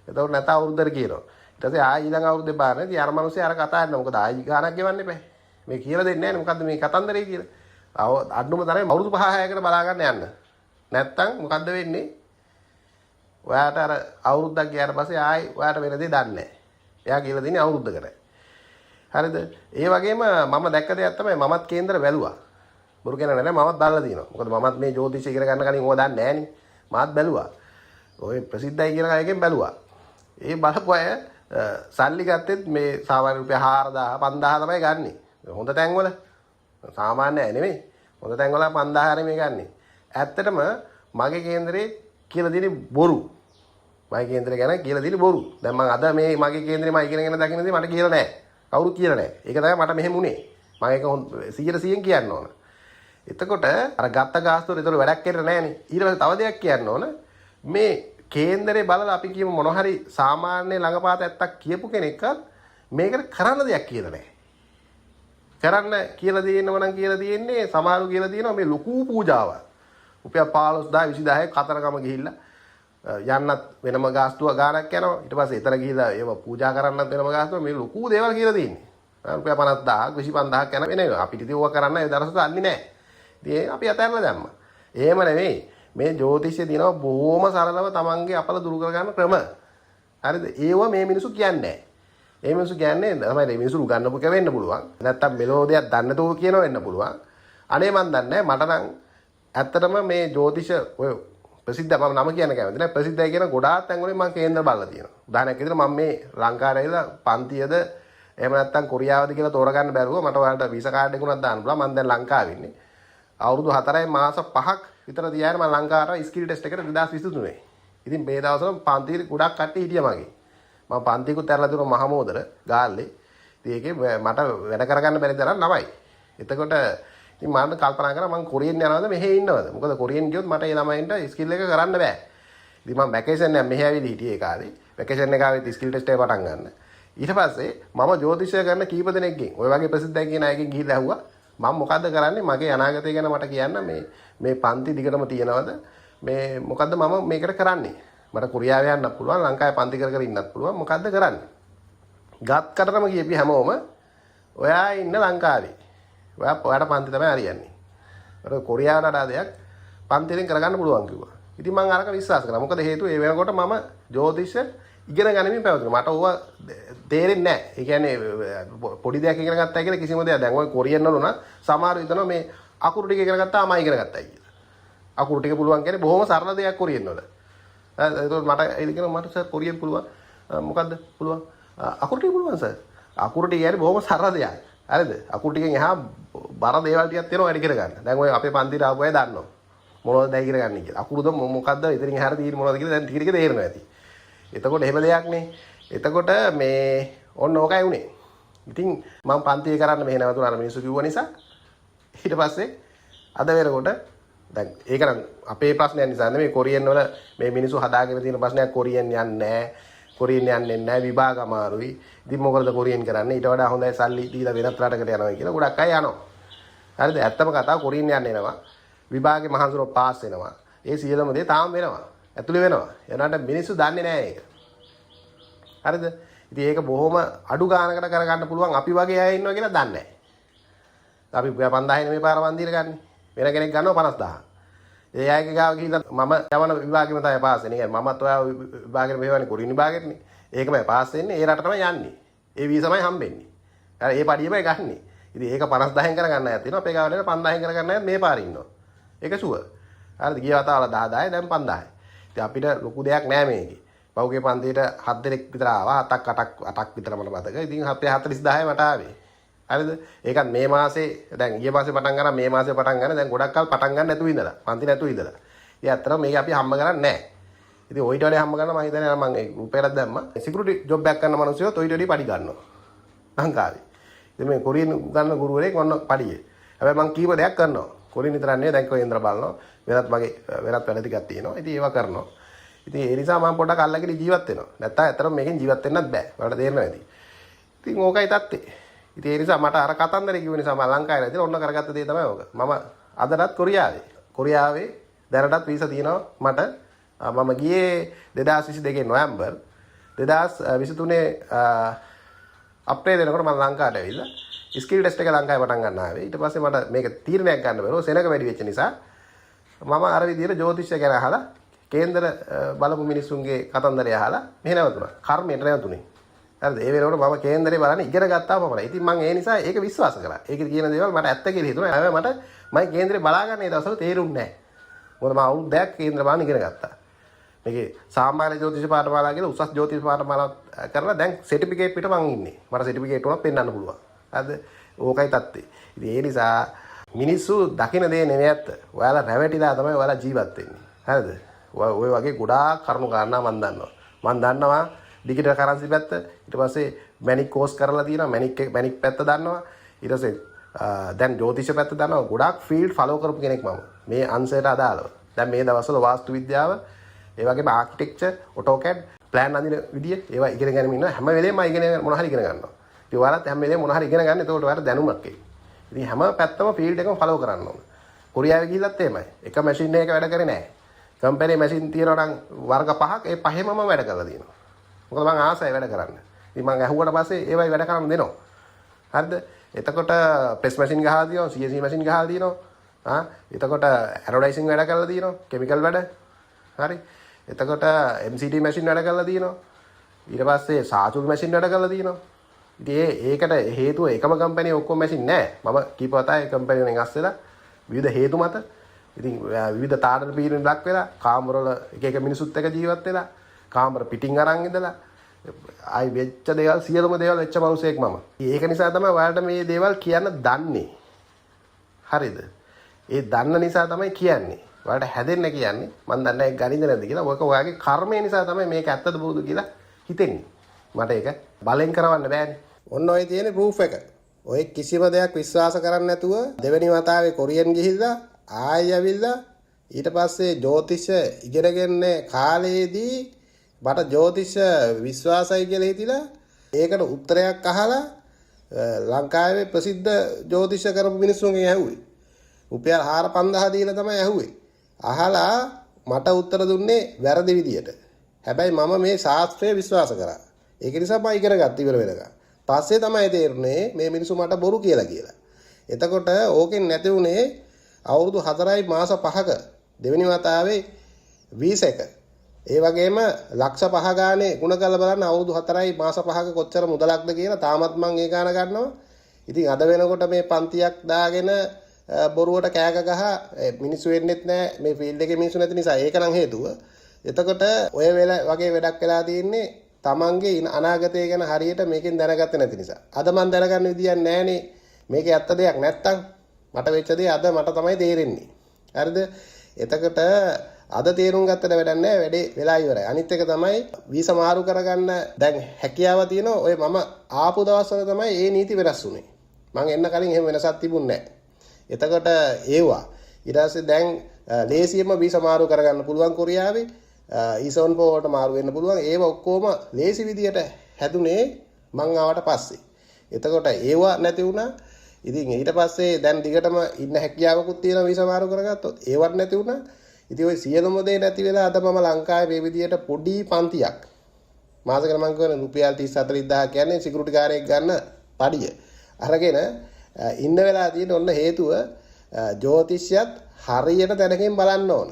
ඒතකොට නැත අවුරුද්දට කියනවා. ඊට පස්සේ ආයෙ ඊළඟ අවුරුද්දේ බාරනේ. ඉතින් අර මිනිස්සේ අර කතා කරනවා. මොකද ආයෙ ගානක් ගෙවන්න එපා. මේ කියලා දෙන්නේ නැහැ. මොකද්ද මේ කතන්දරේ කියලා. අඩුම තරමේ අවුරුදු 5-6කට බලා ගන්න යන්න. නැත්තම් මොකද්ද වෙන්නේ? ඔයාට අර අවුරුද්දක් ගියාට පස්සේ ආයෙ ඔයාට වෙන දේ දන්නේ නැහැ. එයා කියලා දෙන්නේ අවුරුද්දකට. හරිද? ඒ වගේම මම දැක්ක දෙයක් තමයි මමත් කේන්දර බැලුවා. බොරු කියන නෑ මමත් බලලා තියෙනවා. මොකද මමත් මේ ජ්‍යොතිෂය ඉගෙන ගන්න කලින් ඕවා දන්නේ නෑනේ. මාත් බැලුවා. ඔය ප්‍රසිද්ධයි කියන එකෙන් බැලුවා. ඒ බලපු අය සල්ලි ගත්තෙත් මේ සාමාන්‍ය රුපියල් 4000 5000 තමයි ගන්නෙ. හොඳ තැන්වල සාමාන්‍ය නෙමෙයි. හොඳ තැන්වල 5000 හරි මේ ගන්නෙ. ඇත්තටම මගේ කේන්දරේ කියලා දෙන්නේ බොරු. මගේ කේන්දරේ ගැන කියලා දෙන්නේ බොරු. දැන් මම අද මේ මගේ කේන්දරේ මම ඉගෙනගෙන දකින්නදී මට කියලා නැහැ. කවුරුත් කියලා නැහැ. ඒක තමයි මට මෙහෙම උනේ. මම ඒක 100% කියන්න ඕන. එතකොට අර ගත්ත ගාස්තුවර ඒතර වැඩක් කරලා නැහනේ. ඊට පස්සේ තව දෙයක් කියන්න ඕන. මේ කේන්දරේ බලලා අපි කියමු මොන හරි සාමාන්‍ය ළඟපාත ඇත්තක් කියපු කෙනෙක්වත් මේකට කරන්න දෙයක් කියලා නැහැ. කරන්න කියලා දෙන්නව නම් කියලා දෙන්නේ සමහරු කියලා දෙනවා මේ ලොකු පූජාවක්. රුපියල් 15000 20000 කතරගම ගිහිල්ලා යන්නත් වෙනම ගාස්තුව ගාණක් යනවා. ඊට පස්සේ එතන ගිහිල්ලා ඒව පූජා කරන්නත් වෙනම ගාස්තුව මේ ලොකු දේවල් කියලා දෙන්නේ. රුපියල් 50000 25000ක් යන වෙන ඒවා. අපිට ඉතින් ඕවා කරන්න ඒ දරසට අන්නේ නැහැ. ඉතින් අපි අතහැරලා දැම්මා. එහෙම නෙවෙයි. මේ ජ්‍යොතිෂය දිනව බොහොම සරලව තමන්ගේ අපල දුරු කරගන්න ක්‍රම. හරිද? ඒව මේ මිනිස්සු කියන්නේ නැහැ. මේ මිනිස්සු කියන්නේ තමයි මේ මිනිස්සු ගන්නපු එක වෙන්න පුළුවන්. නැත්තම් මෙලෝඩියක් දන්න තෝ කියන වෙන්න පුළුවන්. අනේ මන් දන්නේ මට නම් ඇත්තටම මේ ජ්‍යොතිෂ ඔය ප්‍රසිද්ධ මම නම කියන්න කැමති නෑ. ප්‍රසිද්ධයි කියන ගොඩාක් තැන් වලින් මම කේන්දර බලලා තියෙනවා. උදාහරණයක් විදිහට මම මේ ලංකාවේ ඉඳලා පන්තියද එහෙම නැත්තම් කොරියාවද කියලා තෝරගන්න බැරුව මට ඔයාලට වීසා කාඩ් එකක් උනත් දාන්න පුළුවන්. මම දැන් ලංකාවේ ඉන්නේ. අවුරුදු 4යි මාස 5ක් විතර දිහාට මම ලංකාවට ස්කිල් ටෙස්ට් එකට 2023. ඉතින් මේ දවස්වල පන්තියේ ගොඩක් කට්ටිය හිටියා මගේ. මම පන්තියකුත් ඇරලා දුන්නා මහමෝදර ගාල්ලේ. ඉතින් ඒකේ මට වැඩ කරගන්න බැරි තරම් ළමයි. එතකොට ඉතින් මම කල්පනා කරා මම කොරියන් යනවද මෙහෙ ඉන්නවද? මොකද කොරියන් ගියොත් මට ඒ ළමයින්ට ස්කිල් එක කරන්න බෑ. ඉතින් මම වැකේෂන් එක මෙහෙ ඇවිල්ලා හිටියේ ඒ කාලේ. වැකේෂන් එක ආවෙත් ස්කිල් ටෙස්ට් එක පටන් ගන්න. ඊට පස්සේ මම ජ්‍යොතිෂය කරන කීප දෙනෙක්ගෙන් ඔය වගේ ප්‍රසිද්ධයි කියන අයගෙන් ගිහිල්ලා ඇහුවා මම මොකද්ද කරන්නේ මගේ අනාගතය ගැන මට කියන්න මේ පන්ති දිගටම තියනවද මේ මොකද්ද මම මේකට කරන්නේ මට කොරියාව යන්න පුළුවන් ලංකාවේ පන්ති කර කර ඉන්නත් පුළුවන් මොකද්ද කරන්නේ ගත්කටම කියපි හැමෝම ඔයා ඉන්න ලංකාවේ ඔයාට පන්ති තමයි හරියන්නේ මට කොරියාවට වඩා දෙයක් පන්තියෙන් කරගන්න පුළුවන් කිව්වා ඉතින් මම අරක විශ්වාස කරා මොකද හේතුව ඒ වෙනකොට මම ජ්‍යොතිෂ ඉගෙන ගනිමින් පැවතුණා මට ඕවා තේරෙන්නේ නැහැ. ඒ කියන්නේ පොඩි දෙයක් ඉගෙන ගත්තා කියලා කිසිම දෙයක්. දැන් ඔය කොරියන් වල උනා සමහර විතන මේ අකුරු ටික ඉගෙන ගත්තා අමයි ඉගෙන ගත්තා කියලා. අකුරු ටික පුළුවන් කියන්නේ බොහොම සරල දෙයක් කොරියන් වල. ඒකත් මට ඒක කියනවා මට සර් කොරියන් පුළුවන්. මොකද්ද පුළුවන්? අකුරු ටික පුළුවන් සර්. අකුරු ටික කියන්නේ බොහොම සරල දෙයක්. හරිද? අකුරු ටිකෙන් එහා බර දේවල් ටිකක් තියෙනවා වැඩි කර ගන්න. දැන් ඔය අපේ පන්තිට ආපු අය දන්නවා. මොනවද දැයි ඉගෙන ගන්න කියලා. අකුරුද මොකද්ද? ඉතින් එහාට තියෙන්නේ මොනවද කියලා දැන් ටික ටික තේරෙනවා ඇති. එතකොට එහෙම දෙයක් නේ. එතකොට මේ ඔන්න ඕකයි උනේ. ඉතින් මම පන්තිය කරන්න මෙහෙ නැවතුණා මිනිස්සු කිව්ව නිසා ඊට පස්සේ අද වෙනකොට දැන් ඒක නම් අපේ ප්‍රශ්නයක් නිසා නෙමෙයි කොරියන් වල මේ මිනිස්සු හදාගෙන තියෙන ප්‍රශ්නයක් කොරියන් යන්නේ නැහැ. කොරියන් යන්නේ නැහැ විභාග අමාරුයි. ඉතින් මොකද කොරියන් කරන්නේ? ඊට වඩා හොඳයි සල්ලි දීලා වෙනත් රටකට යනවා කියලා ගොඩක් අය යනවා. හරිද? ඇත්තම කතාව කොරියන් යන්න එනවා. විභාගේ මහන්සිරෝ පාස් වෙනවා. ඒ සියලුම දේ තාම වෙනවා. ඇතුලේ වෙනවා. එනකට මිනිස්සු දන්නේ නැහැ ඒක. හරිද? ඉතින් ඒක බොහොම අඩු ගානකට කරගන්න පුළුවන් අපි වගේ අය ඉන්නවා කියලා දන්නේ නැහැ. අපි 5000 නෙමෙයි පාර වන්දිර ගන්න. වෙන කෙනෙක් ගන්නවා 50000. ඒ අයගේ ගාව ගිහිල්ලා මම යවන විභාගෙම තමයි පාස් වෙන්නේ. يعني මමත් ඔයා විභාගෙට මෙහෙවන්නේ කොරියන් විභාගෙටනේ. ඒකමයි පාස් වෙන්නේ. ඒ රට තමයි යන්නේ. ඒ වීසාමයි හම්බෙන්නේ. හරි ඒ පඩියමයි ගන්නෙ. ඉතින් ඒක 50000න් කරගන්න අයත් තියෙනවා. අපේ ගාවල 5000න් කරගන්න අයත් මේ පාරේ ඉන්නවා. ඒක ෂුවර්. හරිද? ගිය වතාවල 10000යි දැන් 5000යි. ඉතින් අපිට ලොකු දෙයක් නෑ මේකේ. පෞගේ පන්තියට 7 දෙනෙක් විතර ආවා 7ක් විතර මට මතක. ඉතින් අපේ 40000 මට ආවේ. හරිද? ඒකත් මේ මාසේ දැන් ඊයේ මාසේ පටන් ගන්න මේ මාසේ පටන් ගන්න දැන් ගොඩක් කල් පටන් ගන්න නැතුව ඉඳලා. පන්ති නැතුව ඉඳලා. ඉතින් ඇත්තටම මේක අපි හම්බ කරන්නේ නැහැ. ඉතින් ඔයිට වලේ හම්බ ගන්න මම හිතන්නේ මම ඒ රුපියලක් දැම්මා. සිකියුරිටි ජොබ් එකක් කරන මිනිස්සුත් ඔයිට වලේ පඩි ගන්නවා. ලංකාවේ. ඉතින් මේ කොරියන් ගන්න ගුරුවරයෙක් ඔන්න පඩියේ. හැබැයි මම කීප දෙයක් කරනවා. කොරියන් විතරක් නෙවෙයි දැන් කේන්ද්‍ර බලනවා. වෙනත් මගේ වෙනත් වැඩ ටිකක් තියෙනවා. ඉතින් ඒවා කරනවා. ඉතින් ඒ නිසා මම පොඩ්ඩක් අල්ලගෙන ජීවත් වෙනවා. නැත්තම් ඇත්තටම මේකෙන් ජීවත් වෙන්නත් බෑ. ඔයාලට තේරෙනවා ඇති. ඉතින් ඕකයි තත්ත්වේ. ඉතින් ඒ නිසා මට අර කතන්දරේ කිව්ව නිසා මම ලංකාවේ නැතිලා ඔන්න කරගත්ත දේ තමයි ඕක. මම අදටත් කොරියාවේ දැනටත් වීසා තියෙනවා මට. මම ගියේ 2022 නොවැම්බර් 2023 අප්‍රේල් වෙනකොට මම ලංකාවට ඇවිල්ලා ස්කිල් ටෙස්ට් එක ලංකාවේ පටන් ගන්න ආවේ. ඊට පස්සේ මට මේක තීරණයක් ගන්න බැරුව සෙනඟ වැඩි වෙච්ච නිසා මම අර විදිහට ජ්‍යොතිෂය ගැන අහලා කේන්දර බලපු මිනිස්සුන්ගේ කතන්දරය අහලා මෙහෙ නැවතුණා. කර්මයට නැවතුනේ. හරිද? ඒ වෙනකොට මම කේන්දරේ බලන්නේ ඉගෙන ගත්තා පමණයි. ඉතින් මම ඒ නිසා ඒක විශ්වාස කරා. ඒකේ කියන දේවල් මට ඇත්ත කියලා හිතුණා. හැබැයි මට මම කේන්දරේ බලා ගන්න ඒ දවස්වල තේරුන්නේ නැහැ. මොකද මම අවුරුද්දක් කේන්දර බලන්න ඉගෙන ගත්තා. මේකේ සාමාන්‍ය ජ්‍යොතිෂ පාඨමාලා කියලා උසස් ජ්‍යොතිෂ පාඨමාලා කරලා දැන් සර්ටිෆිකේට් පිට මං ඉන්නේ. මට සර්ටිෆිකේට් උනත් පෙන්වන්න පුළුවන්. හරිද? ඕකයි තත්ත්වය. ඉතින් ඒ නිසා මිනිස්සු දකින දේ නෙවෙයි ඇත්ත. ඔයාලා රැවටිලා තමයි ඔයාලා ජීවත් වෙන්නේ. හරිද? ඔය වගේ ගොඩාක් කරුණු කාරණා මම දන්නවා. මම දන්නවා ඩිජිටල් කරන්සි පැත්ත. ඊට පස්සේ මැනික් කෝස් කරලා තියෙනවා. මැනික් පැත්ත දන්නවා. ඊට පස්සේ දැන් ජ්‍යොතිෂ පැත්ත දන්නවා. ගොඩාක් ෆීල්ඩ් ෆලෝ කරපු කෙනෙක් මම. මේ අංශයට අදාළව. දැන් මේ දවස්වල වාස්තු විද්‍යාව, ඒ වගේම ආකිටෙක්චර්, ඔටෝකැඩ්, ප්ලෑන් අඳින විදිය ඒවා ඉගෙන ගන්න ඉන්නවා. හැම වෙලේම මම ඉගෙන මොන හරි ඉගෙන ගන්නවා. ඉතින් ඔයාලත් හැම වෙලේම මොන හරි ඉගෙන ගන්න. එතකොට ඔයාලට දැනුමක් එයි. ඉතින් හැම පැත්තම ෆීල්ඩ් එකම ෆලෝ කරන්න ඕන. කොරියාවේ ගිහිල්ලත් එහෙමයි. එක මැෂින් එකක වැඩ කරේ නැහැ. කම්පැනි මැෂින් තියෙනවා නම් වර්ග 5ක් ඒ පහෙම මම වැඩ කරලා තියෙනවා. මොකද මම ආසයි වැඩ කරන්න. ඉතින් මම ඇහුවට පස්සේ ඒවයි වැඩ කරන්න දෙනවා. හරිද? එතකොට ප්‍රෙස් මැෂින් ගහලා තියෙනවා, CNC මැෂින් ගහලා තියෙනවා. එතකොට ඇරොඩයිසින් වැඩ කරලා තියෙනවා, කිමිකල් වැඩ. හරි. එතකොට MCT මැෂින් වැඩ කරලා තියෙනවා. ඊට පස්සේ සාචුල් මැෂින් වැඩ කරලා තියෙනවා. ඉතින් ඒකට හේතුව එකම කම්පැනි ඔක්කොම මැෂින් නැහැ. මම කීප වතාවේ කම්පැනි වලින් අස් වෙලා විවිධ හේතු මත ඉතින් විවිධ තාඩන පීරෙන් ලක් වෙලා කාමරවල එක එක මිනිසුත් එක්ක ජීවත් වෙලා කාමර පිටින් අරන් ඉඳලා ආයි වෙච්ච දේවල් සියලුම දේවල් වෙච්ච මිනිසෙක් මම. ඒක නිසා තමයි ඔයාලට මේ දේවල් කියන්න දන්නේ. හරිද? ඒ දන්න නිසා තමයි කියන්නේ. ඔයාලට හැදෙන්න කියන්නේ. මම දන්නේ ඒක ගනින්ද නැද්ද කියලා. ඔක ඔයාගේ කර්මය නිසා තමයි මේක ඇත්තද බොරුද කියලා හිතෙන්නේ. මට ඒක බලෙන් කරවන්න බෑනේ. ඔන්න ඔය තියෙන ප්‍රූෆ් එක. ඔය කිසිම දෙයක් විශ්වාස කරන්නේ නැතුව දෙවෙනි වතාවේ කොරියන් ගිහිල්ලා ආයෙ ඇවිල්ලා ඊට පස්සේ ජ්‍යොතිෂ ඉගෙනගෙන කාලේදී මට ජ්‍යොතිෂ විශ්වාසයි කියලා හිතිලා ඒකට උත්තරයක් අහලා ලංකාවේ ප්‍රසිද්ධ ජ්‍යොතිෂ කරපු මිනිස්සුන්ගෙන් ඇහුවේ. රුපියල් 4-5000 දීලා තමයි ඇහුවේ. අහලා මට උත්තර දුන්නේ වැරදි විදියට. හැබැයි මම මේ ශාස්ත්‍රය විශ්වාස කරා. ඒක නිසා මම ඉගෙන ගත්ත ඉවර වෙනකම්. පස්සේ තමයි තේරුනේ මේ මිනිස්සු මට බොරු කියලා. එතකොට ඕකෙන් නැති උනේ අවුරුදු 4යි මාස 5ක දෙවෙනි වතාවේ වීසා එක. ඒ වගේම ලක්ෂ 5 ගානේ ಗುಣ කරලා බලන්න අවුරුදු 4යි මාස 5ක කොච්චර මුදලක්ද කියලා තාමත් මම ඒ ගාන ගන්නවා. ඉතින් අද වෙනකොට මේ පන්තියක් දාගෙන බොරුවට කෑක ගහ මිනිස්සු වෙන්නෙත් නැහැ. මේ ෆීල්ඩ් එකේ මිනිස්සු නැති නිසා ඒක නම් හේතුව. එතකොට ඔය වගේ වැඩක් වෙලා තියෙන්නේ තමන්ගේ අනාගතය ගැන හරියට මේකෙන් දැනගත්තේ නැති නිසා. අද මම දැනගන්න විදියක් නැහනේ. මේකේ ඇත්ත දෙයක් නැත්තම් මට වෙච්ච දේ අද මට තමයි තේරෙන්නේ. හරිද? එතකොට අද තේරුම් ගත්තට වැඩක් නැහැ. වැඩේ වෙලා ඉවරයි. අනිත් එක තමයි වීසා මාරු කරගන්න දැන් හැකියාව තියෙනවා. ඔය මම ආපු දවස්වල තමයි මේ නීති වෙනස් වුනේ. මම එන්න කලින් එහෙම වෙනසක් තිබුණේ නැහැ. එතකොට ඒවා ඊට පස්සේ දැන් ලේසියෙන්ම වීසා මාරු කරගන්න පුළුවන් කොරියාවේ. ඊසොන් පොවට මාරු වෙන්න පුළුවන්. ඒව ඔක්කොම ලේසි විදියට හැදුනේ මං ආවට පස්සේ. එතකොට ඒව නැති වුණා. ඉතින් ඊට පස්සේ දැන් දිගටම ඉන්න හැකියාවකුත් තියෙනවා වීසා මාරු කරගත්තොත්. ඒවත් නැති වුණා. ඉතින් ওই සියලුම දේ නැති වෙලා අද මම ලංකාවේ මේ විදියට පොඩි පන්තියක් මාසෙකට මං කියන රුපියල් 30-40000 කියන්නේ සිකියුරිටි කාර්යයක් ගන්න පඩිය. අරගෙන ඉන්න වෙලා තියෙන ඔන්න හේතුව ජ්‍යොතිෂයත් හරියට දැනගෙන බලන්න ඕන.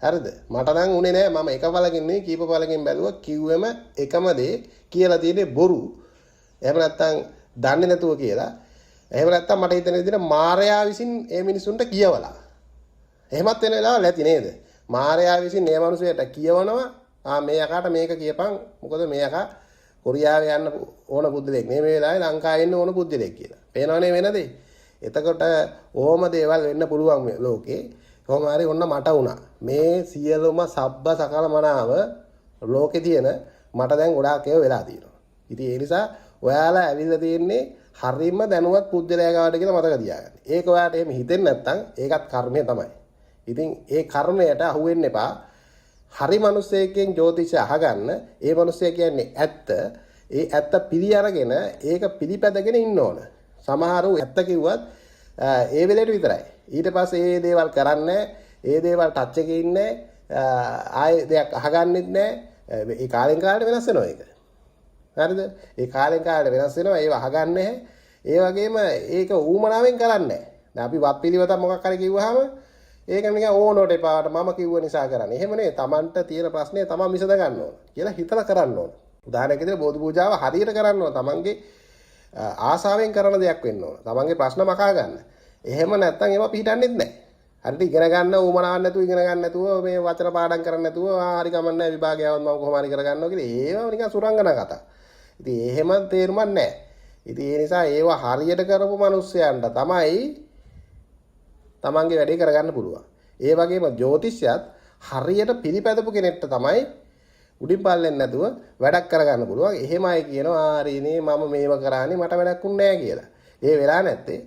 හරිද? මට නම් උනේ නෑ මම එක බලකින් නෙවෙයි කීප බලකින් බැලුවා කිව්වෙම එකම දේ කියලා තියෙන්නේ බොරු. එහෙම නැත්නම් දන්නේ නැතුව කියලා. එහෙම නැත්නම් මට හිතෙන විදිහට මාර්යා විසින් මේ මිනිසුන්ට කියවලා. එහෙමත් වෙන වෙලාවල් ඇති නේද? මාර්යා විසින් මේ මිනිසෙට කියවනවා මේ යකාට මේක කියපන්. මොකද මේ යකා කොරියාවේ යන්න ඕන පුද්දලෙක්. මේ වෙලාවේ ලංකාවේ ඉන්න ඕන පුද්දලෙක් කියලා. පේනවනේ වෙන දේ. එතකොට ඕම දේවල් වෙන්න පුළුවන් ලෝකේ. කොහොම හරි ඔන්න මට වුණා. මේ සියලුම සබ්බ සකල මනාව ලෝකේ තියෙන මට දැන් ගොඩාක් ඒවා වෙලා තියෙනවා. ඉතින් ඒ නිසා ඔයාලා ඇවිල්ලා තියෙන්නේ හරියම දැනුවත් පුද්ගලයා ගාවට කියලා මතක තියාගන්න. ඒක ඔයාලට එහෙම හිතෙන්නේ නැත්නම් ඒකත් කර්මය තමයි. ඉතින් ඒ කර්මයට අහු වෙන්න එපා. හරි මිනිස්සෙක්ගෙන් ජ්‍යොතිෂය අහගන්න. ඒ මිනිස්සයා කියන්නේ ඇත්ත. ඒ ඇත්ත පිළි අරගෙන ඒක පිළිපැදගෙන ඉන්න ඕන. සමහරව ඇත්ත කිව්වත් ඒ වෙලේට විතරයි. ඊට පස්සේ මේ දේවල් කරන්නේ ඒ දේවල් ටච් එකේ ඉන්නේ ආයේ දෙයක් අහගන්නෙත් නැහැ. ඒ කාලෙන් කාලට වෙනස් වෙනවා ඒක. හරිද? ඒ කාලෙන් කාලට වෙනස් වෙනවා. ඒව අහගන්නේ නැහැ. ඒ වගේම ඒක ඌමනාවෙන් කරන්නේ නැහැ. දැන් අපි වත් පිළිවෙත මොකක් හරි කිව්වහම ඒක නිකන් ඕනෝට එපාට මම කිව්ව නිසා කරන්නේ. එහෙම නේ Tamanට තියෙන ප්‍රශ්නේ Taman විසඳ ගන්න ඕන කියලා හිතලා කරන්න ඕන. උදාහරණයක් විදිහට බෝධි පූජාව හරියට කරන්න ඕන. Tamanගේ ආසාවෙන් කරන දෙයක් වෙන්න ඕන. Tamanගේ ප්‍රශ්න මකා ගන්න. එහෙම නැත්නම් ඒවා පිටින්නෙත් නැහැ. හරියට ඉගෙන ගන්න උවමනාවක් නැතුව ඉගෙන ගන්න නැතුව මේ වචන පාඩම් කරන්න නැතුව හරි කමන්නේ විභාගය આવත් මම කොහොම හරි කරගන්නවා කියලා ඒව නිකන් සුරංගනා කතා. ඉතින් එහෙම තේරුමක් නැහැ. ඉතින් ඒ නිසා ඒව හරියට කරපු මිනිස්සයන්ට තමයි තමන්ගේ වැඩේ කරගන්න පුළුවන්. ඒ වගේම ජ්‍යොතිෂයත් හරියට පිළිපැදපු කෙනෙක්ට තමයි උඩින් පල්ලෙන් නැතුව වැඩක් කරගන්න පුළුවන්. එහෙමයි කියනවා ආරීනේ මම මේව කරානේ මට වැඩක් උන්නේ නැහැ කියලා. ඒ වෙලා නැත්තේ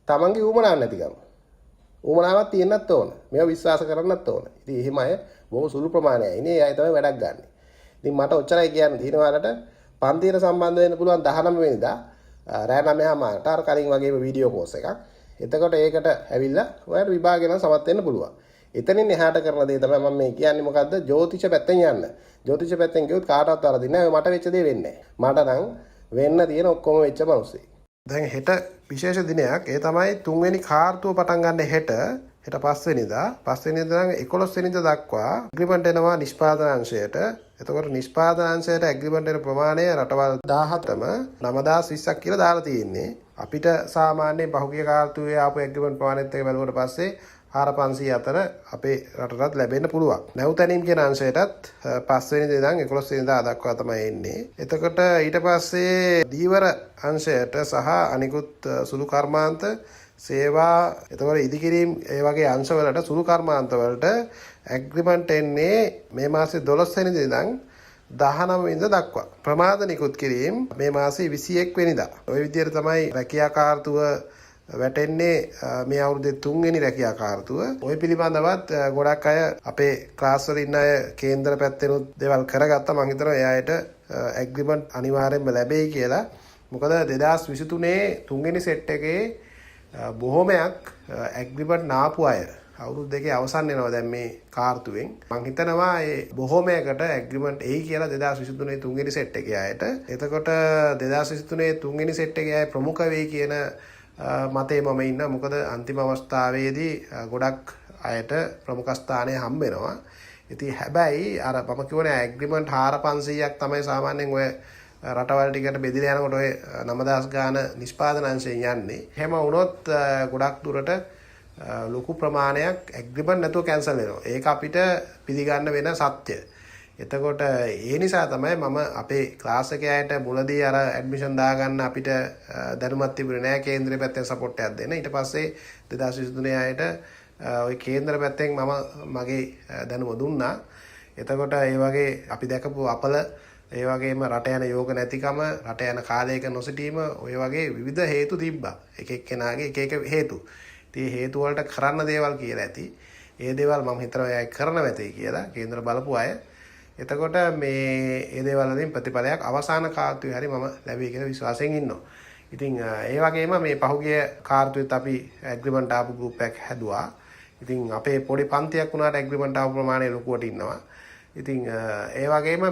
තමන්ගේ උවමනාවක් නැතිකම. උවමනාවක් තියෙන්නත් ඕන. මේව විශ්වාස කරන්නත් ඕන. ඉතින් එහෙම අය බොහොම සුළු ප්‍රමාණයයි. ඉතින් ඒ අය තමයි වැඩක් ගන්න. ඉතින් මට ඔච්චරයි කියන්න තියෙන ඔයාලට පන්තියට සම්බන්ධ වෙන්න පුළුවන් 19 වෙනිදා රෑ 9:00ට අර කලින් වගේම වීඩියෝ කෝස් එකක්. එතකොට ඒකට ඇවිල්ලා ඔයාලට විභාගය නම් සමත් වෙන්න පුළුවන්. එතනින් එහාට කරන දේ තමයි මම මේ කියන්නේ මොකද්ද? ජ්‍යොතිෂ පැත්තෙන් යන්න. ජ්‍යොතිෂ පැත්තෙන් ගියොත් කාටවත් වරදින්නේ නැහැ. මට වෙච්ච දේ වෙන්නේ නැහැ. මට නම් වෙන්න තියෙන ඔක්කොම වෙච්ච මිනිස්සෙක්. දැන් හෙට විශේෂ දිනයක්. ඒ තමයි 3 වෙනි කාර්තුව පටන් ගන්න හෙට 5 වෙනිදා. 5 වෙනිදා නම් 11 වෙනිදා දක්වා ඇග්‍රීමන්ට් එනවා නිෂ්පාදන අංශයට. එතකොට නිෂ්පාදන අංශයට ඇග්‍රීමන්ට් එන ප්‍රමාණය රටවල් 17ම 9020ක් කියලා දාලා තියෙන්නේ. අපිට සාමාන්‍යයෙන් පහුගිය කාර්තුවේ ආපු ඇග්‍රීමන්ට් ප්‍රමාණයත් එක බැලුවට පස්සේ 4500 අතර අපේ රටටත් ලැබෙන්න පුළුවන්. නැවතැනීම් කියන අංශයටත් 5 වෙනිදා ඉඳන් 11 වෙනිදා දක්වා තමයි එන්නේ. එතකොට ඊට පස්සේ දීවර අංශයට සහ අනිකුත් සුළු කර්මාන්ත සේවා එතකොට ඉදිකිරීම් ඒ වගේ අංශවලට සුළු කර්මාන්ත වලට ඇග්‍රීමන්ට් එන්නේ මේ මාසේ 12 වෙනිදා ඉඳන් 19 වෙනිදා දක්වා. ප්‍රමාද නිකුත් කිරීම මේ මාසේ 21 වෙනිදා. ওই විදිහට තමයි රැකියා කාර්තුව වැටෙන්නේ මේ අවුරුද්දේ 3 වෙනි රැකියා කාර්තුව. ওই පිළිබඳවත් ගොඩක් අය අපේ ක්ලාස් වල ඉන්න අය කේන්දර පැත්තෙනුත් දේවල් කරගත්තා. මම හිතනවා ඒ අයට ඇග්‍රීමන්ට් අනිවාර්යෙන්ම ලැබෙයි කියලා. මොකද 2023 3 වෙනි සෙට් එකේ බොහොමයක් ඇග්‍රීමන්ට් නාපු අය අවුරුදු දෙකේ අවසන් වෙනවා දැන් මේ කාර්තුවෙන්. මම හිතනවා ඒ බොහොමයකට ඇග්‍රීමන්ට් එයි කියලා 2023 3 වෙනි සෙට් එකේ අයට. එතකොට 2023 3 වෙනි සෙට් එකේ අය ප්‍රමුඛ වෙයි කියන මතේ මම ඉන්නවා. මොකද අන්තිම අවස්ථාවේදී ගොඩක් අයට ප්‍රමුඛ ස්ථානය හම්බ වෙනවා. ඉතින් හැබැයි අර මම කියවනේ ඇග්‍රීමන්ට් 4500ක් තමයි සාමාන්‍යයෙන් ඔය රටවල් ටිකට බෙදලා යනකොට ඔය 9000 ගාන නිෂ්පාදන අංශයෙන් යන්නේ. එහෙම වුණොත් ගොඩක් දුරට ලොකු ප්‍රමාණයක් ඇග්‍රීමන්ට් නැතුව කැන්සල් වෙනවා. ඒක අපිට පිළිගන්න වෙන සත්‍ය. එතකොට ඒ නිසා තමයි මම අපේ ක්ලාස් එකේ අයට මුලදී අර ඇඩ්මිෂන් දාගන්න අපිට දැනුමක් තිබුණේ නැහැ කේන්ද්‍රීය පැත්තෙන් සපෝට් එකක් දෙන්න. ඊට පස්සේ 2023 අයට ওই කේන්ද්‍ර පැත්තෙන් මම මගේ දැනුම දුන්නා. එතකොට ඒ වගේ අපි දැකපු අපල ඒ වගේම රට යන යෝග නැතිකම, රට යන කාලයක නොසිටීම ඔය වගේ විවිධ හේතු තිබ්බා. එක එක්කෙනාගේ එක එක හේතු. ඉතින් හේතු වලට කරන්න දේවල් කියලා ඇති. ඒ දේවල් මම හිතනවා එයා කරන්න නැතේ කියලා කේන්ද්‍ර බලපු අය. එතකොට මේ දේවල් වලින් ප්‍රතිඵලයක් අවසාන කාර්තුවේ හරි මම ලැබෙයි කියලා විශ්වාසයෙන් ඉන්නවා. ඉතින් ඒ වගේම මේ පහුගිය කාර්තුවෙත් අපි ඇග්‍රීමන්ට් ආපු ගෲප් එකක් හැදුවා. ඉතින් අපේ පොඩි පන්තියක් වුණාට ඇග්‍රීමන්ට් ආපු ප්‍රමාණය ලොකුවට ඉන්නවා. ඉතින් ඒ වගේම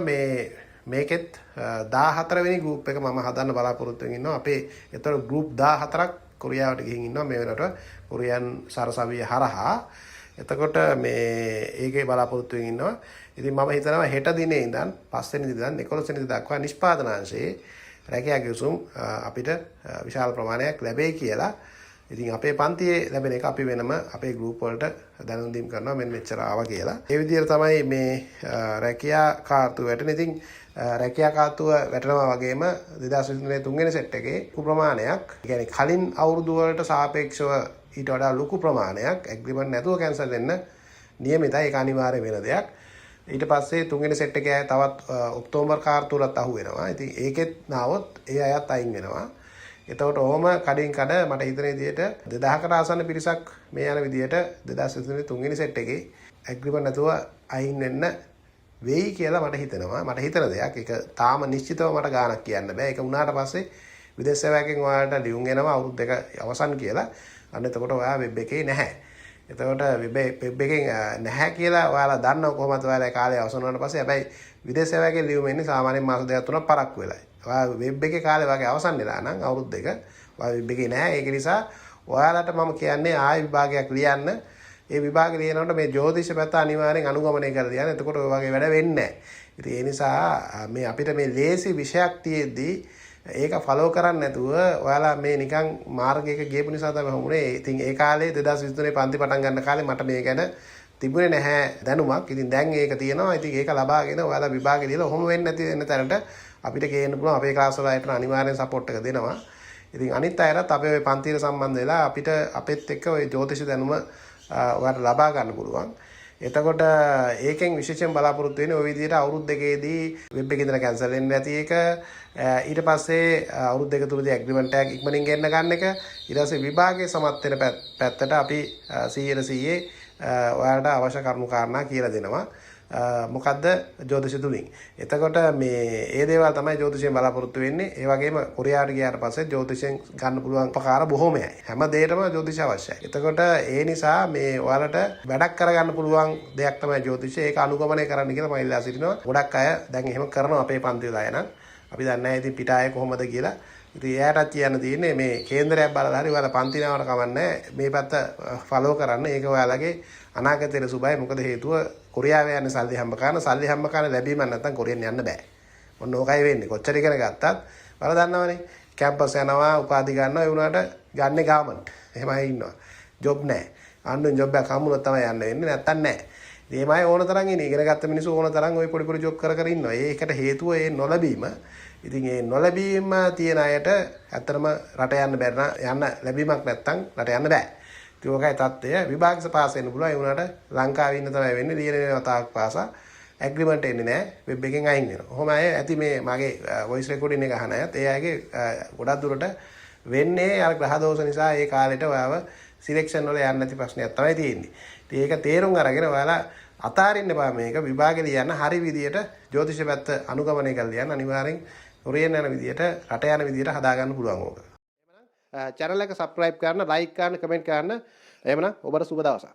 මේකෙත් 14 වෙනි ගෲප් එක මම හදන්න බලාපොරොත්තු වෙමින් ඉන්නවා. අපේ ඒතර ගෲප් 14ක් කොරියාවට ගිහින් ඉන්නවා මේ වෙනකොට කොරියන් සරසවිය හරහා. එතකොට ඒකේ බලාපොරොත්තු වෙමින් ඉන්නවා. ඉතින් මම හිතනවා හෙට දිනේ ඉඳන් 5 වෙනිදා ඉඳන් 11 වෙනිදා දක්වා නිෂ්පාදනාංශයේ රැකියා ගිවිසුම් අපිට විශාල ප්‍රමාණයක් ලැබෙයි කියලා. ඉතින් අපේ පන්තියේ ලැබෙන එක අපි වෙනම අපේ ගෲප් වලට දැනුම් දීම් කරනවා මෙන්න මෙච්චර ආවා කියලා. ඒ විදිහට තමයි මේ රැකියා කාර්තුව වැටෙන. ඉතින් රැකියා කාර්තුව වැටෙනවා වගේම 2023 තුන්වෙනි සෙට් එකේ ප්‍රමාණයක්, يعني කලින් අවුරුදු වලට සාපේක්ෂව ඊට වඩා ලොකු ප්‍රමාණයක් ඇග්‍රීමන්ට් නැතුව කැන්සල් වෙන්න නියමිතයි. ඒක අනිවාර්ය වෙන දෙයක්. ඊට පස්සේ තුන්වෙනි සෙට් එකේ තවත් ඔක්තෝබර් කාර්තුවලත් අහු වෙනවා. ඉතින් ඒකෙත් නාවොත් ඒ අයත් අයින් වෙනවා. එතකොට ඔහොම කඩින් කඩ මට හිතන විදිහට 2000කට ආසන්න පිරිසක් මේ යන විදිහට 2023 තුන්වෙනි සෙට් එකේ ඇග්‍රීමන්ට් නැතුව අයින් වෙන්න වෙයි කියලා මට හිතෙනවා. මට හිතන දෙයක්. ඒක තාම නිශ්චිතව මට ගාණක් කියන්න බෑ. ඒක වුණාට පස්සේ විදේශ සේවකයන් ඔයාලට ලියුම් එනවා අවුරුදු දෙක අවසන් කියලා. අන්න එතකොට ඔයා වෙබ් එකේ නැහැ. එතකොට වෙබ් එකෙන් නැහැ කියලා ඔයාලා දන්නව කොහොමද ඔයාලා කාලය අවසන් වුණාට පස්සේ. හැබැයි විදේශ සේවකයන් ලියුම් එන්නේ සාමාන්‍යයෙන් මාස දෙකක් තුනක් පරක්කු වෙලයි. ඔයා වෙබ් එකේ කාලේ වගේ අවසන් වෙලා නම් අවුරුදු දෙක ඔයා වෙබ් එකේ නැහැ. ඒක නිසා ඔයාලට මම කියන්නේ ආයෙ විභාගයක් ලියන්න. ඒ විභාගෙ ලියනකොට මේ ජ්‍යොතිෂ පැත්ත අනිවාර්යෙන් අනුගමනය කරලා තියන්න. එතකොට ඔය වගේ වැඩ වෙන්නේ නැහැ. ඉතින් ඒ නිසා මේ අපිට මේ ලේසි විෂයක් තියෙද්දී ඒක ෆලෝ කරන්නේ නැතුව ඔයාලා මේ නිකන් මාර්ගයක ගියපු නිසා තමයි හමුනේ. ඉතින් ඒ කාලේ 2023 පන්ති පටන් ගන්න කාලේ මට මේ ගැන තිබුණේ නැහැ දැනුමක්. ඉතින් දැන් ඒක තියෙනවා. ඉතින් ඒක ලබාගෙන ඔයාලා විභාගෙ දීලා ඔහොම වෙන්නේ නැති වෙන තැනට අපිට ගේන්න පුළුවන්. අපේ ක්ලාස් වල අයට අනිවාර්යෙන් සපෝට් එක දෙනවා. ඉතින් අනිත් අයටත් අපේ ওই පන්තියට සම්බන්ධ වෙලා අපිට අපෙත් එක්ක ওই ජ්‍යොතිෂ දැනුම ඔයාලට ලබා ගන්න පුළුවන්. එතකොට ඒකෙන් විශේෂයෙන් බලාපොරොත්තු වෙන්නේ ওই විදිහට අවුරුදු දෙකේදී වෙබ් එකේ ඉඳලා කැන්සල් වෙන්නේ නැති එක. ඊට පස්සේ අවුරුදු දෙක තුනදී ඇග්‍රීමන්ට් එකක් ඉක්මනින් ගෙන්න ගන්න එක. ඊට පස්සේ විභාගයේ සමත් වෙන පැත්තට අපි 100% ඔයාලට අවශ්‍ය කරුණු කාරණා කියලා දෙනවා. මොකද්ද ජ්‍යොතිෂ තුලින්. එතකොට මේ ඒ දේවල් තමයි ජ්‍යොතිෂයෙන් බලාපොරොත්තු වෙන්නේ. ඒ වගේම කොරියාවට ගියාට පස්සේ ජ්‍යොතිෂයෙන් ගන්න පුළුවන් උපකාර බොහෝමයි. හැම දෙයකම ජ්‍යොතිෂ අවශ්‍යයි. එතකොට ඒ නිසා මේ ඔයාලට වැඩක් කරගන්න පුළුවන් දෙයක් තමයි ජ්‍යොතිෂය. ඒක අනුගමනය කරන්න කියලා මම ඉල්ලා සිටිනවා. ගොඩක් අය දැන් එහෙම කරනවා අපේ පන්ති වල අය නම්. අපි දන්නේ නැහැ ඉතින් පිටායේ කොහොමද කියලා. ඉතින් එයාටත් කියන්න තියෙන්නේ මේ කේන්දරයක් බලලා හරි ඔයාලා පන්ති නාවට කමන්නේ මේ පැත්ත ෆලෝ කරන්න. ඒක ඔයාලගේ අනාගතයේ සුබයි. මොකද හේතුව කොරියාවේ යන්නේ සල්ලි හම්බ කරන සල්ලි හම්බ කරන ලැබීමක් නැත්නම් කොරියෙන් යන්න බෑ. මොන ඕකයි වෙන්නේ. කොච්චර ඉගෙන ගත්තත් ඔයාලා දන්නවනේ. කැම්පස් යනවා, උපාධි ගන්නවා, ඒ වුණාට ගන්නේ ගාමන්ට්. එහෙමයි ඉන්නවා. ජොබ් නැහැ. අන්න ජොබ් එකක් හම්බුනොත් තමයි යන්න වෙන්නේ. නැත්තම් නැහැ. මේමයි ඕන තරම් ඉන්නේ. ඉගෙන ගත්ත මිනිස්සු ඕන තරම් ওই පොඩි පොඩි ජොබ් කර කර ඉන්නවා. ඒකට හේතුව ඒ නොලැබීම. ඉතින් ඒ නොලැබීම තියෙන අයට ඇත්තටම රට යන්න බැරි යන්න ලැබීමක් නැත්තම් රට යන්න බෑ. ඉතින් ඔකයි தත්ත්වය. විභාගස පාස් වෙන්න පුළුවන්. ඒ වුණාට ලංකාවේ ඉන්න තමයි වෙන්නේ. ලියන වතාවක් පාසා ඇග්‍රීමන්ට් එන්නේ නැහැ. වෙබ් එකෙන් අයින් වෙනවා. ඔහොම අය ඇති මේ මගේ වොයිස් රෙකෝඩින් එක අහන අයත් ඒ අයගේ ගොඩක් දුරට වෙන්නේ අර ග්‍රහ දෝෂ නිසා ඒ කාලෙට ඔයාව සිලෙක්ෂන් වල යන්න නැති ප්‍රශ්නයක් තමයි තියෙන්නේ. ඉතින් ඒක තේරුම් අරගෙන ඔයාලා අතාරින්න බෑ මේක විභාගෙ ලියන්න හරි විදියට ජ්‍යොතිෂ පැත්ත අනුගමනය කරලා ලියන්න අනිවාර්යෙන් කොරියන් යන විදියට රට යන විදියට හදාගන්න පුළුවන් ඕක. එහෙමනම් channel එක subscribe කරන්න, like කරන්න, comment කරන්න. එහෙමනම් ඔබට සුබ දවසක්.